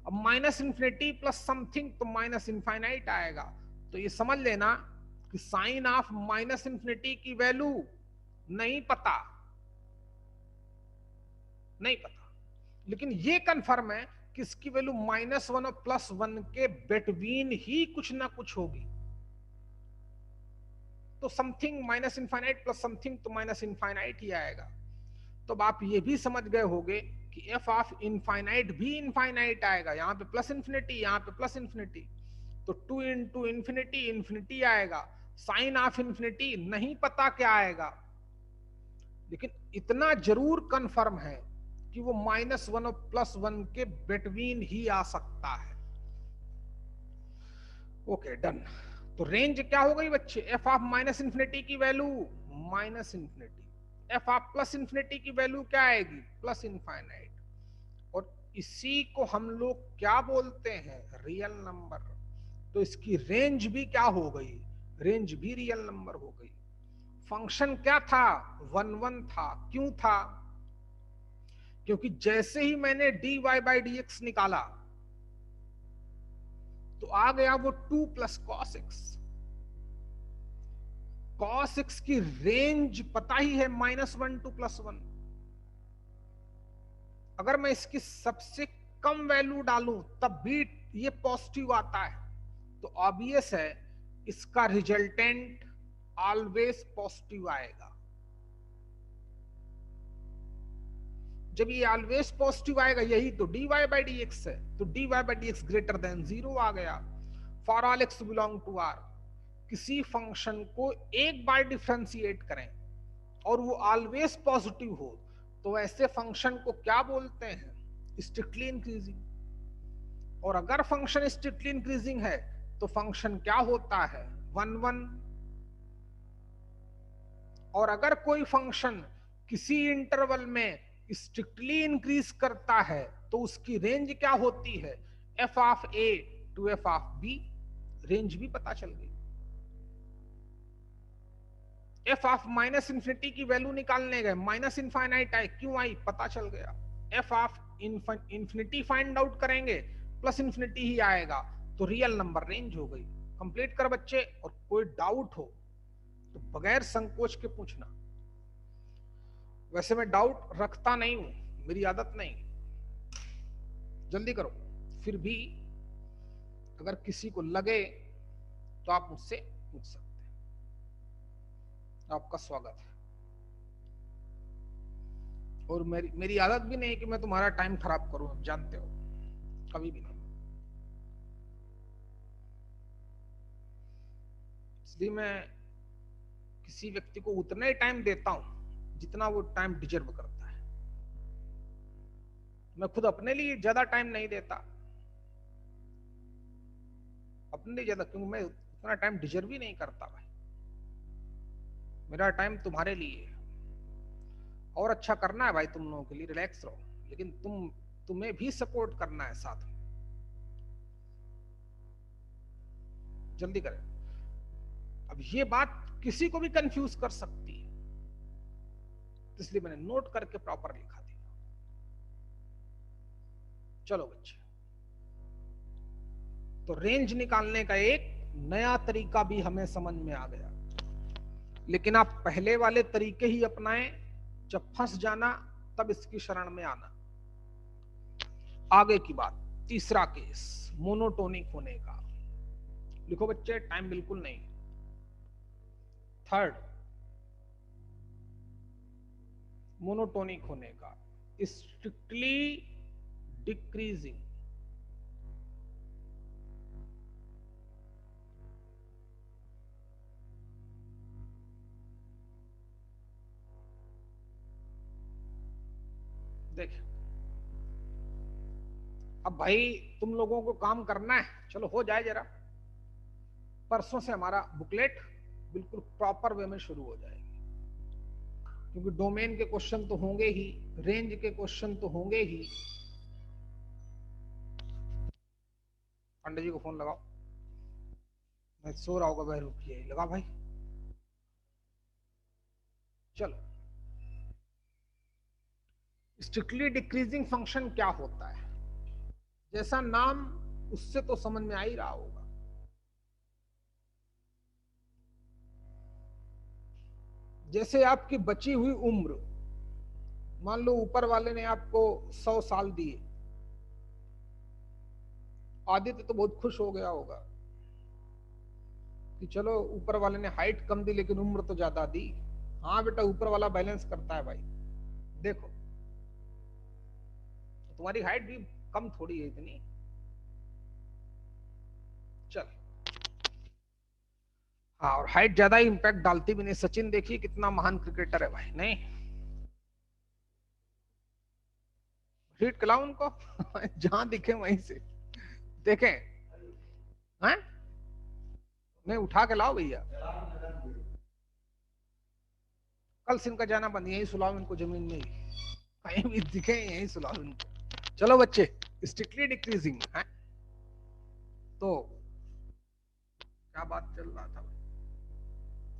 अब -∞ प्लस समथिंग तो -इनफाइनाइट आएगा। तो ये समझ लेना कि साइन ऑफ -∞ की वैल्यू नहीं पता, लेकिन ये कंफर्म है कि इसकी वैल्यू -1 और +1 के बिटवीन ही कुछ ना कुछ होगी। तो समथिंग -इनफाइनाइट प्लस समथिंग तो -इनफाइनाइट ही आएगा। तो अब आप ये भी समझ गए होंगे कि एफ ऑफ इनफाइनाइट भी इनफाइनाइट आएगा, यहां पे +∞, यहां पे +∞, तो 2 इंटू इंफिनिटी इंफिनिटी आएगा। साइन ऑफ इंफिनिटी नहीं पता क्या आएगा, लेकिन इतना जरूर कंफर्म है कि वो -1 और +1 के बिटवीन ही आ सकता है। Okay, done. तो रेंज क्या हो गई बच्चे? एफ ऑफ -∞ की वैल्यू -∞, एफ ऑफ +∞ की वैल्यू क्या आएगी? +∞। और इसी को हम लोग क्या बोलते हैं? Real number. तो इसकी रेंज भी क्या हो गई? रेंज भी रियल नंबर हो गई। फंक्शन क्या था? 1 1 था। क्यों था? क्योंकि जैसे ही मैंने dy/dx निकाला तो आ गया वो 2 + cos x। cos x की रेंज पता ही है -1 टू +1। अगर मैं इसकी सबसे कम वैल्यू डालूं तब भी ये पॉजिटिव आता है, तो ऑब्वियस है इसका रिजल्टेंट ऑलवेज पॉजिटिव आएगा। जब ये ऑलवेज पॉजिटिव आएगा, यही तो dy/dx है, तो dy/dx ग्रेटर देन 0 आ गया। For all x belong to r, किसी फंक्शन को एक बार डिफरेंशिएट करें और वो ऑलवेज पॉजिटिव हो, तो ऐसे फंक्शन को क्या बोलते हैं? Strictly increasing. और अगर फंक्शन स्ट्रिक्टली इंक्रीजिंग है तो फंक्शन क्या होता है? 1 1। और अगर कोई फंक्शन किसी इंटरवल में स्ट्रिक्टली इंक्रीज करता है तो उसकी रेंज क्या होती है? F of A to F of B. Range भी पता चल गई। एफ ऑफ -∞ की वैल्यू निकालने गए, -∞ आई, क्यों आई? पता चल गया। F of infinity find out करेंगे, +∞ ही आएगा, तो रियल नंबर रेंज हो गई। कंप्लीट कर बच्चे, और कोई डाउट हो तो बगैर संकोच के पूछना। वैसे मैं डाउट रखता नहीं हूं, मेरी आदत नहीं। जल्दी करो। फिर भी अगर किसी को लगे तो आप मुझसे पूछ सकते हैं। आपका स्वागत है। और मेरी आदत भी नहीं कि मैं तुम्हारा टाइम खराब करूं, आप जानते हो, कभी भी नहीं। इसलिए मैं किसी व्यक्ति को उतना ही टाइम देता हूं जितना वो टाइम डिजर्व करता है। मैं खुद अपने लिए ज्यादा टाइम नहीं देता, अपने लिए ज्यादा, क्योंकि मैं उतना टाइम डिजर्व ही नहीं करता भाई। मेरा टाइम तुम्हारे लिए है, और अच्छा करना है भाई तुम लोगों के लिए, रिलैक्स रहो, लेकिन तुम्हें भी सपोर्ट करना है साथ में। जल्दी करें। अब ये बात किसी को भी कंफ्यूज कर सकती है, इसलिए मैंने नोट करके प्रॉपर लिखा दिया। चलो बच्चे, तो रेंज निकालने का एक नया तरीका भी हमें समझ में आ गया, लेकिन आप पहले वाले तरीके ही अपनाएं। जब फंस जाना तब इसकी शरण में आना। आगे की बात, तीसरा केस मोनोटोनिक होने का। लिखो बच्चे, टाइम बिल्कुल नहीं। थर्ड, मोनोटोनिक होने का, स्ट्रिक्टली डिक्रीजिंग। देखिए अब भाई तुम लोगों को काम करना है, चलो हो जाए जरा। परसों से हमारा बुकलेट बिल्कुल प्रॉपर वे में शुरू हो जाएगी, क्योंकि डोमेन के क्वेश्चन तो होंगे ही, रेंज के क्वेश्चन तो होंगे ही। पांडे जी को फोन लगाओ, मैं सो रहा होगा, वह रुकिए, लगा भाई। चलो, स्ट्रिक्टली डिक्रीजिंग फंक्शन क्या होता है? जैसा नाम उससे तो समझ में आ ही रहा होगा। जैसे आपकी बची हुई उम्र, मान लो ऊपर वाले ने आपको 100 साल दिए, आदित्य तो बहुत खुश हो गया होगा कि चलो ऊपर वाले ने हाइट कम दी लेकिन उम्र तो ज्यादा दी। हाँ बेटा, ऊपर वाला बैलेंस करता है भाई। देखो तुम्हारी हाइट भी कम थोड़ी है इतनी। चल, हाँ, और हाइट ज्यादा ही इंपैक्ट डालती भी नहीं। सचिन देखिए कितना महान क्रिकेटर है भाई, नहीं हिट खिलाओ उनको जहां दिखे वहीं से देखें। हैं? नहीं, उठा के लाओ भैया। कल से इनका जाना बंद, यही सुलाओ इनको जमीन में ही, कहीं भी दिखे यही सुलाओ इनको। चलो बच्चे, स्ट्रिक्टली डिक्रीजिंग है तो क्या बात चल रहा था?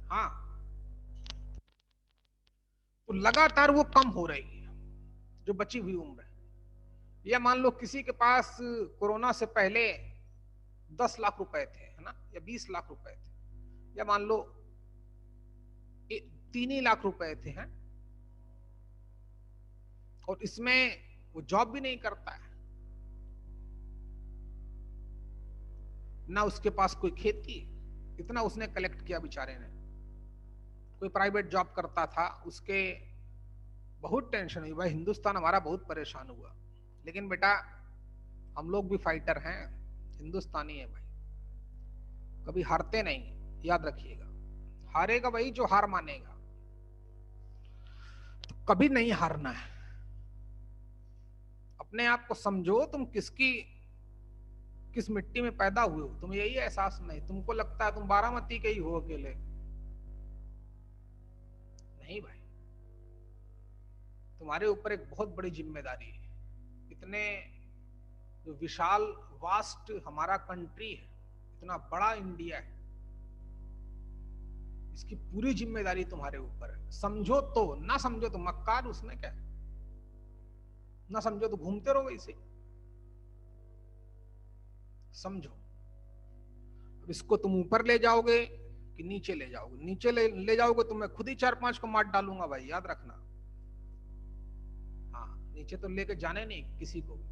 हाँ, तो लगातार वो कम हो रही है जो बची हुई उम्र है। या मान लो किसी के पास कोरोना से पहले 10 लाख रुपए थे, है ना, या 20 लाख रुपए थे, या मान लो 3 ही लाख रुपए थे, हैं, और इसमें वो जॉब भी नहीं करता है, ना उसके पास कोई खेती, इतना उसने कलेक्ट किया बेचारे ने। कोई प्राइवेट जॉब करता था, उसके बहुत टेंशन हुई भाई, हिंदुस्तान हमारा बहुत परेशान हुआ। लेकिन बेटा हम लोग भी फाइटर हैं, हिंदुस्तानी है भाई, कभी हारते नहीं, याद रखिएगा। हारेगा वही जो हार मानेगा, तो कभी नहीं हारना है। अपने आप को समझो, तुम किस मिट्टी में पैदा हुए हो, तुम्हें यही एहसास नहीं। तुमको लगता है तुम बारामती के ही हो अकेले, नहीं भाई, तुम्हारे ऊपर एक बहुत बड़ी जिम्मेदारी है। इतने जो विशाल वास्ट हमारा कंट्री है, इतना बड़ा इंडिया है, इसकी पूरी जिम्मेदारी तुम्हारे ऊपर है। समझो तो, ना समझो तो मक्कार, उसमें क्या है, ना समझो तो घूमते रहो वैसे। समझो, इसको तुम ऊपर ले जाओगे कि नीचे ले जाओगे? नीचे ले जाओगे तो मैं खुद ही 4-5 को मार डालूंगा भाई, याद रखना। हाँ, नीचे तो लेके जाने नहीं किसी को भी।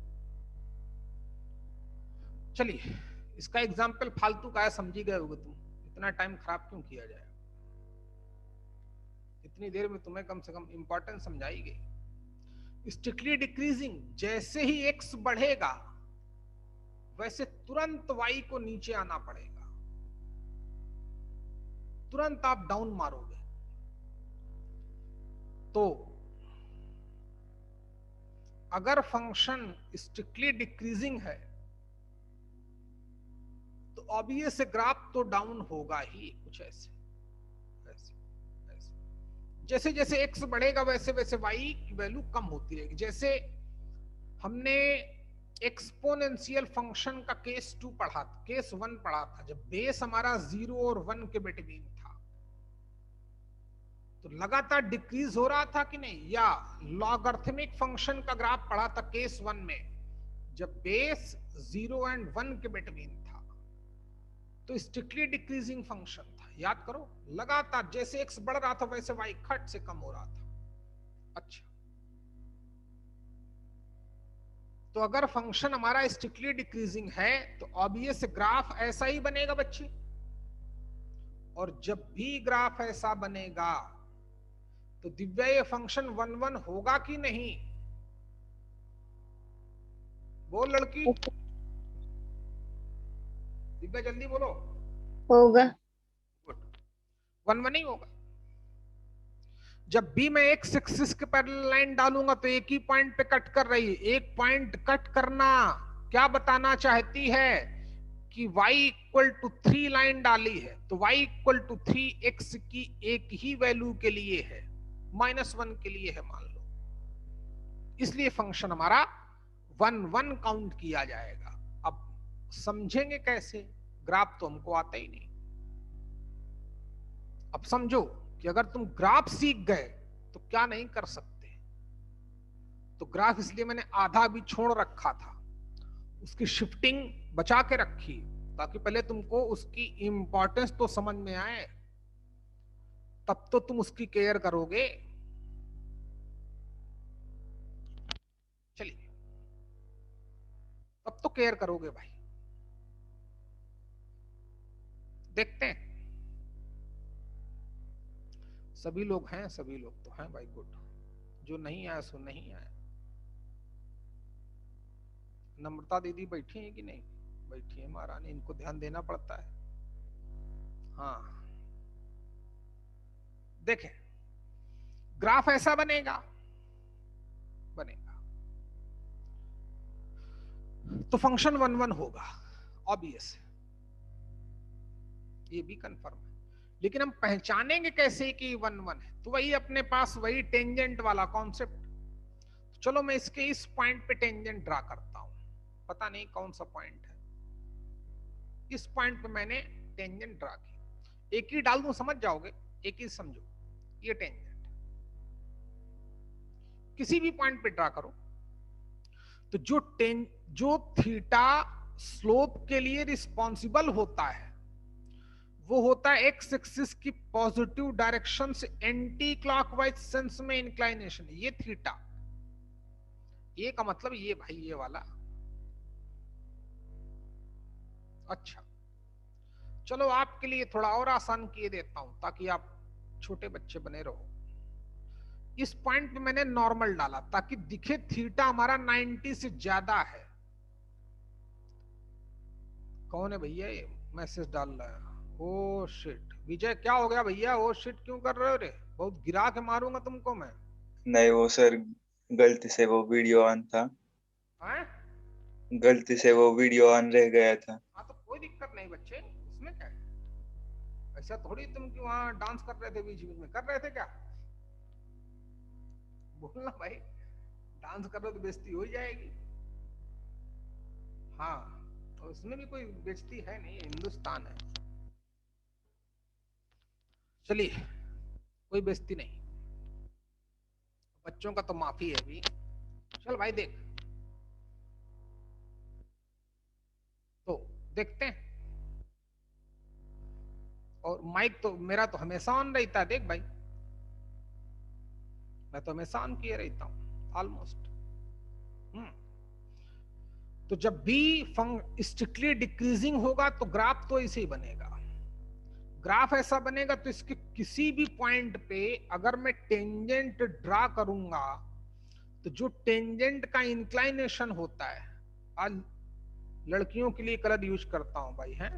चलिए, इसका एग्जाम्पल फालतू का है, समझी गए होगे तुम, इतना टाइम खराब क्यों किया जाए? इतनी देर में तुम्हें कम से कम इंपॉर्टेंस समझाई गई। स्ट्रिक्टली डिक्रीजिंग, जैसे ही एक्स बढ़ेगा वैसे तुरंत वाई को नीचे आना पड़ेगा, तुरंत आप डाउन मारोगे। तो अगर फंक्शन स्ट्रिक्टली डिक्रीजिंग है तो ऑब्वियस ग्राफ तो डाउन होगा ही, कुछ ऐसे ऐसे ऐसे। जैसे जैसे एक्स बढ़ेगा वैसे वैसे वाई की वैल्यू कम होती रहेगी। जैसे हमने एक्सपोनेंशियल फंक्शन का केस 2 पढ़ा, केस 1 पढ़ा था, जब बेस हमारा 0 और 1 के बिटवीन था तो लगातार डिक्रीज हो रहा था कि नहीं? या लॉगरिथमिक फंक्शन का ग्राफ पढ़ा था केस 1 में, जब बेस 0 एंड 1 के बिटवीन था तो स्ट्रिक्टली डिक्रीजिंग फंक्शन था। याद करो, लगातार जैसे एक्स बढ़ रहा था वैसे वाई खट से कम हो रहा था। अच्छा, तो अगर फंक्शन हमारा स्ट्रिक्टली डिक्रीजिंग है तो ऑब्वियस ग्राफ ऐसा ही बनेगा बच्चे। और जब भी ग्राफ ऐसा बनेगा तो दिव्या ये फंक्शन 1 1 होगा कि नहीं? बोल लड़की, दिव्या जल्दी बोलो। होगा। 1 1 ही होगा। जब भी मैं एक एक्सिस के पैरेलल लाइन डालूंगा तो एक ही पॉइंट पे कट कर रही है। एक पॉइंट कट करना क्या बताना चाहती है कि y इक्वल टू 3 लाइन डाली है तो y इक्वल टू 3x की एक ही वैल्यू के लिए है, -1 के लिए है मान लो, इसलिए फंक्शन हमारा 1 1 काउंट किया जाएगा। अब समझेंगे कैसे? ग्राफ तो हमको आता ही नहीं। अब समझो कि अगर तुम ग्राफ सीख गए तो क्या नहीं कर सकते। तो ग्राफ इसलिए मैंने आधा भी छोड़ रखा था, उसकी शिफ्टिंग बचा के रखी ताकि पहले तुमको उसकी इंपॉर्टेंस तो समझ में आए, तब तो तुम उसकी केयर करोगे। चलिए, तब तो केयर करोगे भाई। देखते हैं, सभी लोग हैं, सभी लोग तो हैं भाई, गुड। जो नहीं आया सो नहीं आया। नम्रता दीदी बैठी है कि नहीं? बैठी है महारानी, इनको ध्यान देना पड़ता है। हाँ, देखें, ग्राफ ऐसा बनेगा, तो फंक्शन 1 1 होगा, ऑब्वियस है, ये भी कंफर्म है। लेकिन हम पहचानेंगे कैसे कि 1 1 है? तो वही अपने पास वही टेंजेंट वाला कॉन्सेप्ट। चलो मैं इसके इस पॉइंट पे टेंजेंट ड्रा करता हूं, पता नहीं कौन सा पॉइंट है। इस पॉइंट पे मैंने टेंजेंट ड्रा की, एक ही डाल दूं समझ जाओगे, एक ही समझो, ये टेंजेंट किसी भी पॉइंट पे ड्रा करो तो जो थीटा स्लोप के लिए रिस्पॉन्सिबल होता है वो होता है एक्स एक्सिस की पॉजिटिव डायरेक्शन से एंटी क्लॉकवाइज सेंस में इंक्लाइनेशन, ये थीटा। ये का मतलब ये भाई, ये वाला। अच्छा, चलो आपके लिए थोड़ा और आसान किए देता हूं ताकि आप छोटे बच्चे बने रहो। इस पॉइंट पे मैंने नॉर्मल डाला ताकि दिखे थीटा हमारा 90 से ज्यादा है। कौन है भैया ये मैसेज डाल रहा है? ओ शिट, विजय क्या हो गया भैया? ओ शिट क्यों कर रहे हो रे? बहुत गिरा के मारूंगा तुमको मैं। नहीं वो सर, गलती से वो वीडियो ऑन था। हैं? गलती से वो वीडियो ऑन रह गया था। हाँ तो कोई दिक्कत नहीं बच्चे, उसमें क्या है? ऐसा थोड़ी तुम कि वहां डांस कर रहे थे बीच बीच में, कर रहे थे क्या? बोलना भाई, डांस कर रहे हो तो बेइज्जती हो जाएगी। हाँ, तो उसमें भी कोई बेइज्जती है नहीं, हिंदुस्तान है। चलिए, कोई बेइज्जती नहीं, बच्चों का तो माफी है भी। चल भाई देख, तो देखते हैं। और माइक तो मेरा तो हमेशा ऑन रहता है, देख भाई, मैं तो हमेशा ऑन किए रहता हूं ऑलमोस्ट। तो जब भी स्ट्रिक्टली डिक्रीजिंग होगा तो ग्राफ तो ऐसे ही बनेगा। ग्राफ ऐसा बनेगा तो इसके किसी भी पॉइंट पे अगर मैं टेंजेंट ड्रा करूंगा तो जो टेंजेंट का इंक्लाइनेशन होता है, आज लड़कियों के लिए कलर यूज करता हूं भाई, है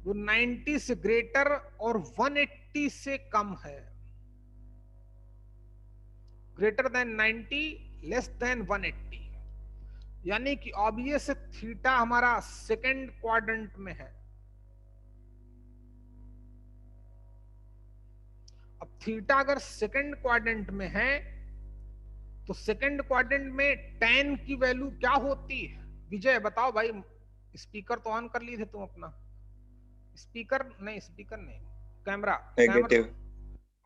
वो 90 से ग्रेटर और 180 से कम है। ग्रेटर देन 90, लेस देन 180, यानी कि ऑब्वियस थीटा हमारा सेकंड क्वाड्रेंट में है। अब थीटा अगर सेकंड क्वाड्रेंट में है तो सेकंड क्वाड्रेंट में tan की वैल्यू क्या होती है? विजय बताओ भाई, स्पीकर तो ऑन कर लिए थे तुम अपना? स्पीकर नहीं, कैमरा, नेगेटिव।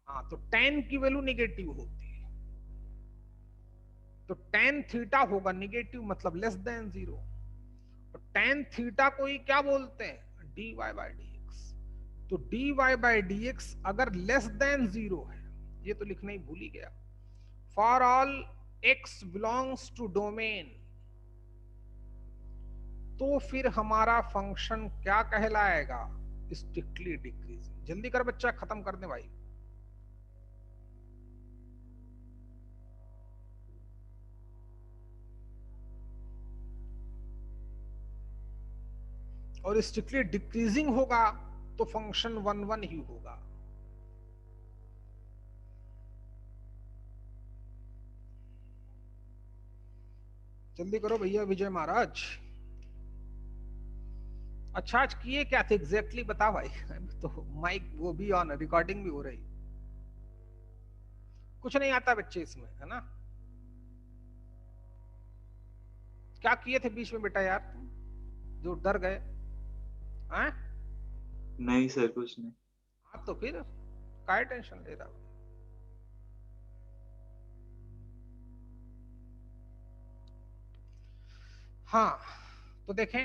हाँ, तो tan की वैल्यू निगेटिव होती है, तो tan थीटा होगा निगेटिव, मतलब लेस देन 0। तो tan थीटा को ही क्या बोलते हैं? dy by dx। तो dy बाई dx अगर लेस देन 0 है, ये तो लिखना ही भूल ही गया, for all x belongs to domain, तो फिर हमारा फंक्शन क्या कहलाएगा? Strictly decreasing. जल्दी कर बच्चा, खत्म कर दे भाई। और स्ट्रिक्टली डिक्रीजिंग होगा तो फंक्शन 1 1 ही होगा। जल्दी करो भैया विजय महाराज। अच्छा आज किए क्या थे एग्जैक्टली बता भाई। तो माइक वो भी ऑन, रिकॉर्डिंग भी हो रही। कुछ नहीं आता बच्चे इसमें, है ना। क्या किए थे बीच में बेटा यार तुम, जो डर गए हैं? नहीं सर कुछ नहीं। हाँ तो फिर काय टेंशन ले रहा। हाँ तो देखें,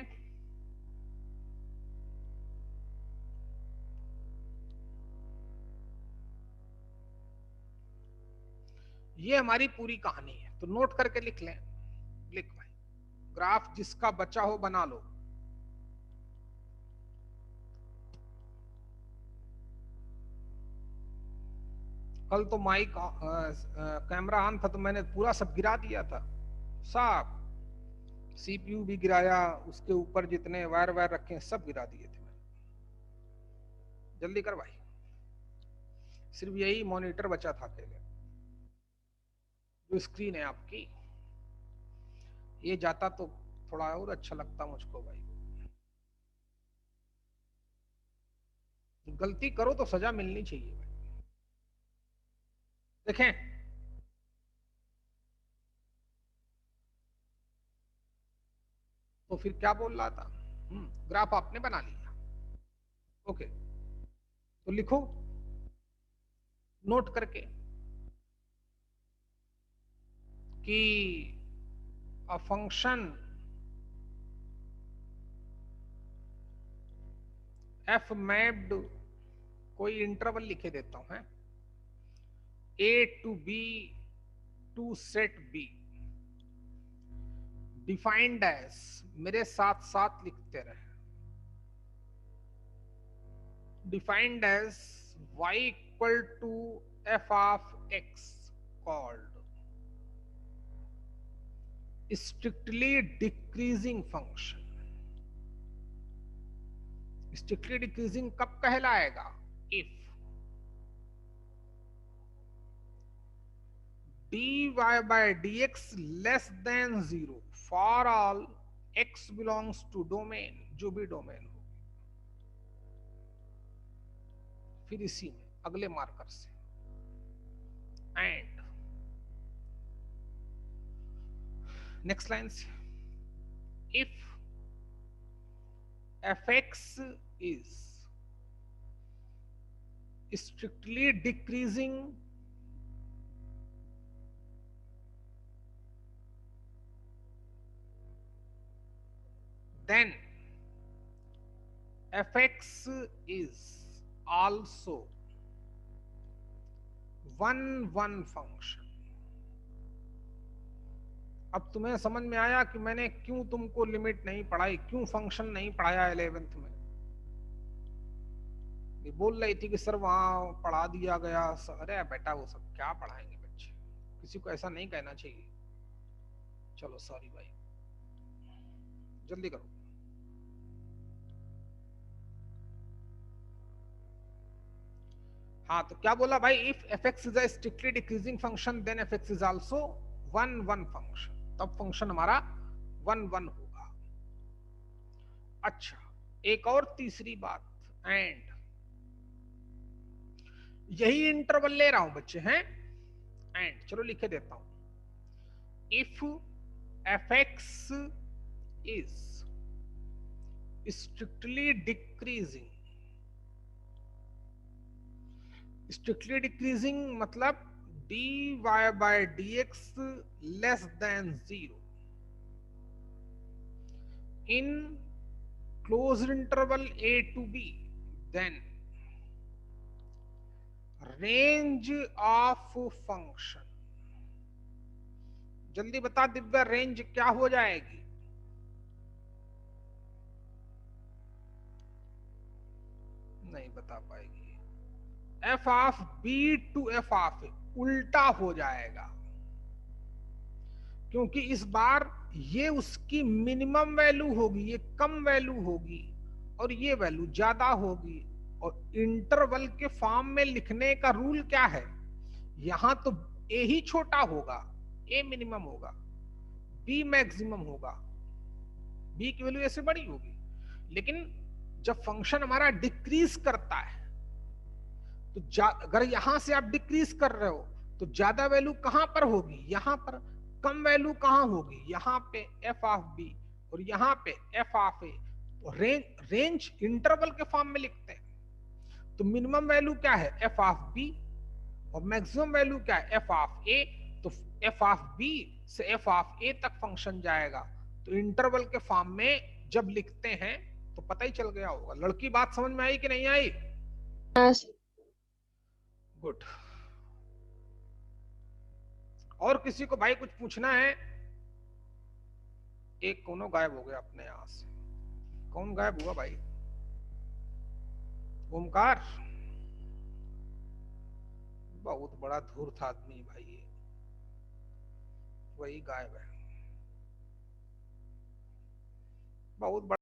ये हमारी पूरी कहानी है, तो नोट करके लिख लें। लिख भाई, ग्राफ जिसका बचा हो बना लो। कल तो माइक कैमरा ऑन था तो मैंने पूरा सब गिरा दिया था, सब सीपीयू भी गिराया, उसके ऊपर जितने वायर वायर रखे हैं सब गिरा दिए थे मैंने। जल्दी कर भाई, सिर्फ यही मॉनिटर बचा था अकेले, जो स्क्रीन है आपकी। ये जाता तो थोड़ा और अच्छा लगता मुझको भाई। गलती करो तो सजा मिलनी चाहिए भाई। देखें, तो फिर क्या बोल रहा था। ग्राफ आपने बना लिया, ओके। तो लिखो नोट करके कि अ फंक्शन एफ मैप्ड, कोई इंटरवल लिखे देता हूं, है A to B to set B, defined as, मेरे साथ साथ लिखते रहे, defined as y equal to f of x called strictly decreasing function. Strictly decreasing कब कहलाएगा? If dy by dx less than 0 for all x belongs to domain, जो भी domain हो। फिर इसी में अगले मार्कर से, एंड नेक्स्ट लाइन से, if fx is strictly decreasing then fx is also 1 1 function. अब तुम्हें समझ में आया कि मैंने क्यों तुमको लिमिट नहीं पढ़ाई, क्यों फंक्शन नहीं पढ़ाया 11th में। ये बोल रही थी कि सर वहां पढ़ा दिया गया। अरे बेटा वो सब क्या पढ़ाएंगे बच्चे, किसी को ऐसा नहीं कहना चाहिए। चलो सॉरी भाई, जल्दी करो। हाँ तो क्या बोला भाई, if fx is a strictly decreasing function then fx is also 1 1 function, तब फंक्शन हमारा 1 1 होगा। अच्छा एक और तीसरी बात, एंड यही इंटरवल ले रहा हूं बच्चे हैं, एंड चलो लिखे देता हूं, if fx is strictly decreasing, strictly decreasing मतलब dy by dx less than 0 in closed interval a to b, then range of function, जल्दी बता दिव्या रेंज क्या हो जाएगी? नहीं बता पाएगी। f of b to f of a उल्टा हो जाएगा, क्योंकि इस बार ये उसकी मिनिमम वैल्यू होगी, ये कम वैल्यू होगी, और ये वैल्यू ज्यादा होगी। और इंटरवल के फॉर्म में लिखने का रूल क्या है, यहां तो ए ही छोटा होगा, ए मिनिमम होगा, बी मैक्सिमम होगा, बी की वैल्यू ए से बड़ी होगी। लेकिन जब फंक्शन हमारा डिक्रीज करता है तो अगर यहां से आप डिक्रीज कर रहे हो तो ज्यादा वैल्यू कहां पर होगी, यहां पर। कम वैल्यू कहां होगी, यहां पे एफ ऑफ बी और यहां पे F of A. Range interval के फॉर्म में लिखते हैं तो मिनिमम वैल्यू क्या है, एफ ऑफ बी, और मैक्सिमम वैल्यू क्या है, एफ ऑफ ए। तो एफ ऑफ बी से एफ ऑफ ए तक फंक्शन जाएगा। तो इंटरवल के फॉर्म में जब लिखते हैं तो पता ही चल गया होगा। लड़की बात समझ में आई कि नहीं आई? गुड। और किसी को भाई कुछ पूछना है? एक कोनो गायब हो गया अपने यहां से। कौन गायब हुआ भाई? ओमकार? बहुत बड़ा धूर्त आदमी भाई ये, वही गायब है। बहुत बड़ा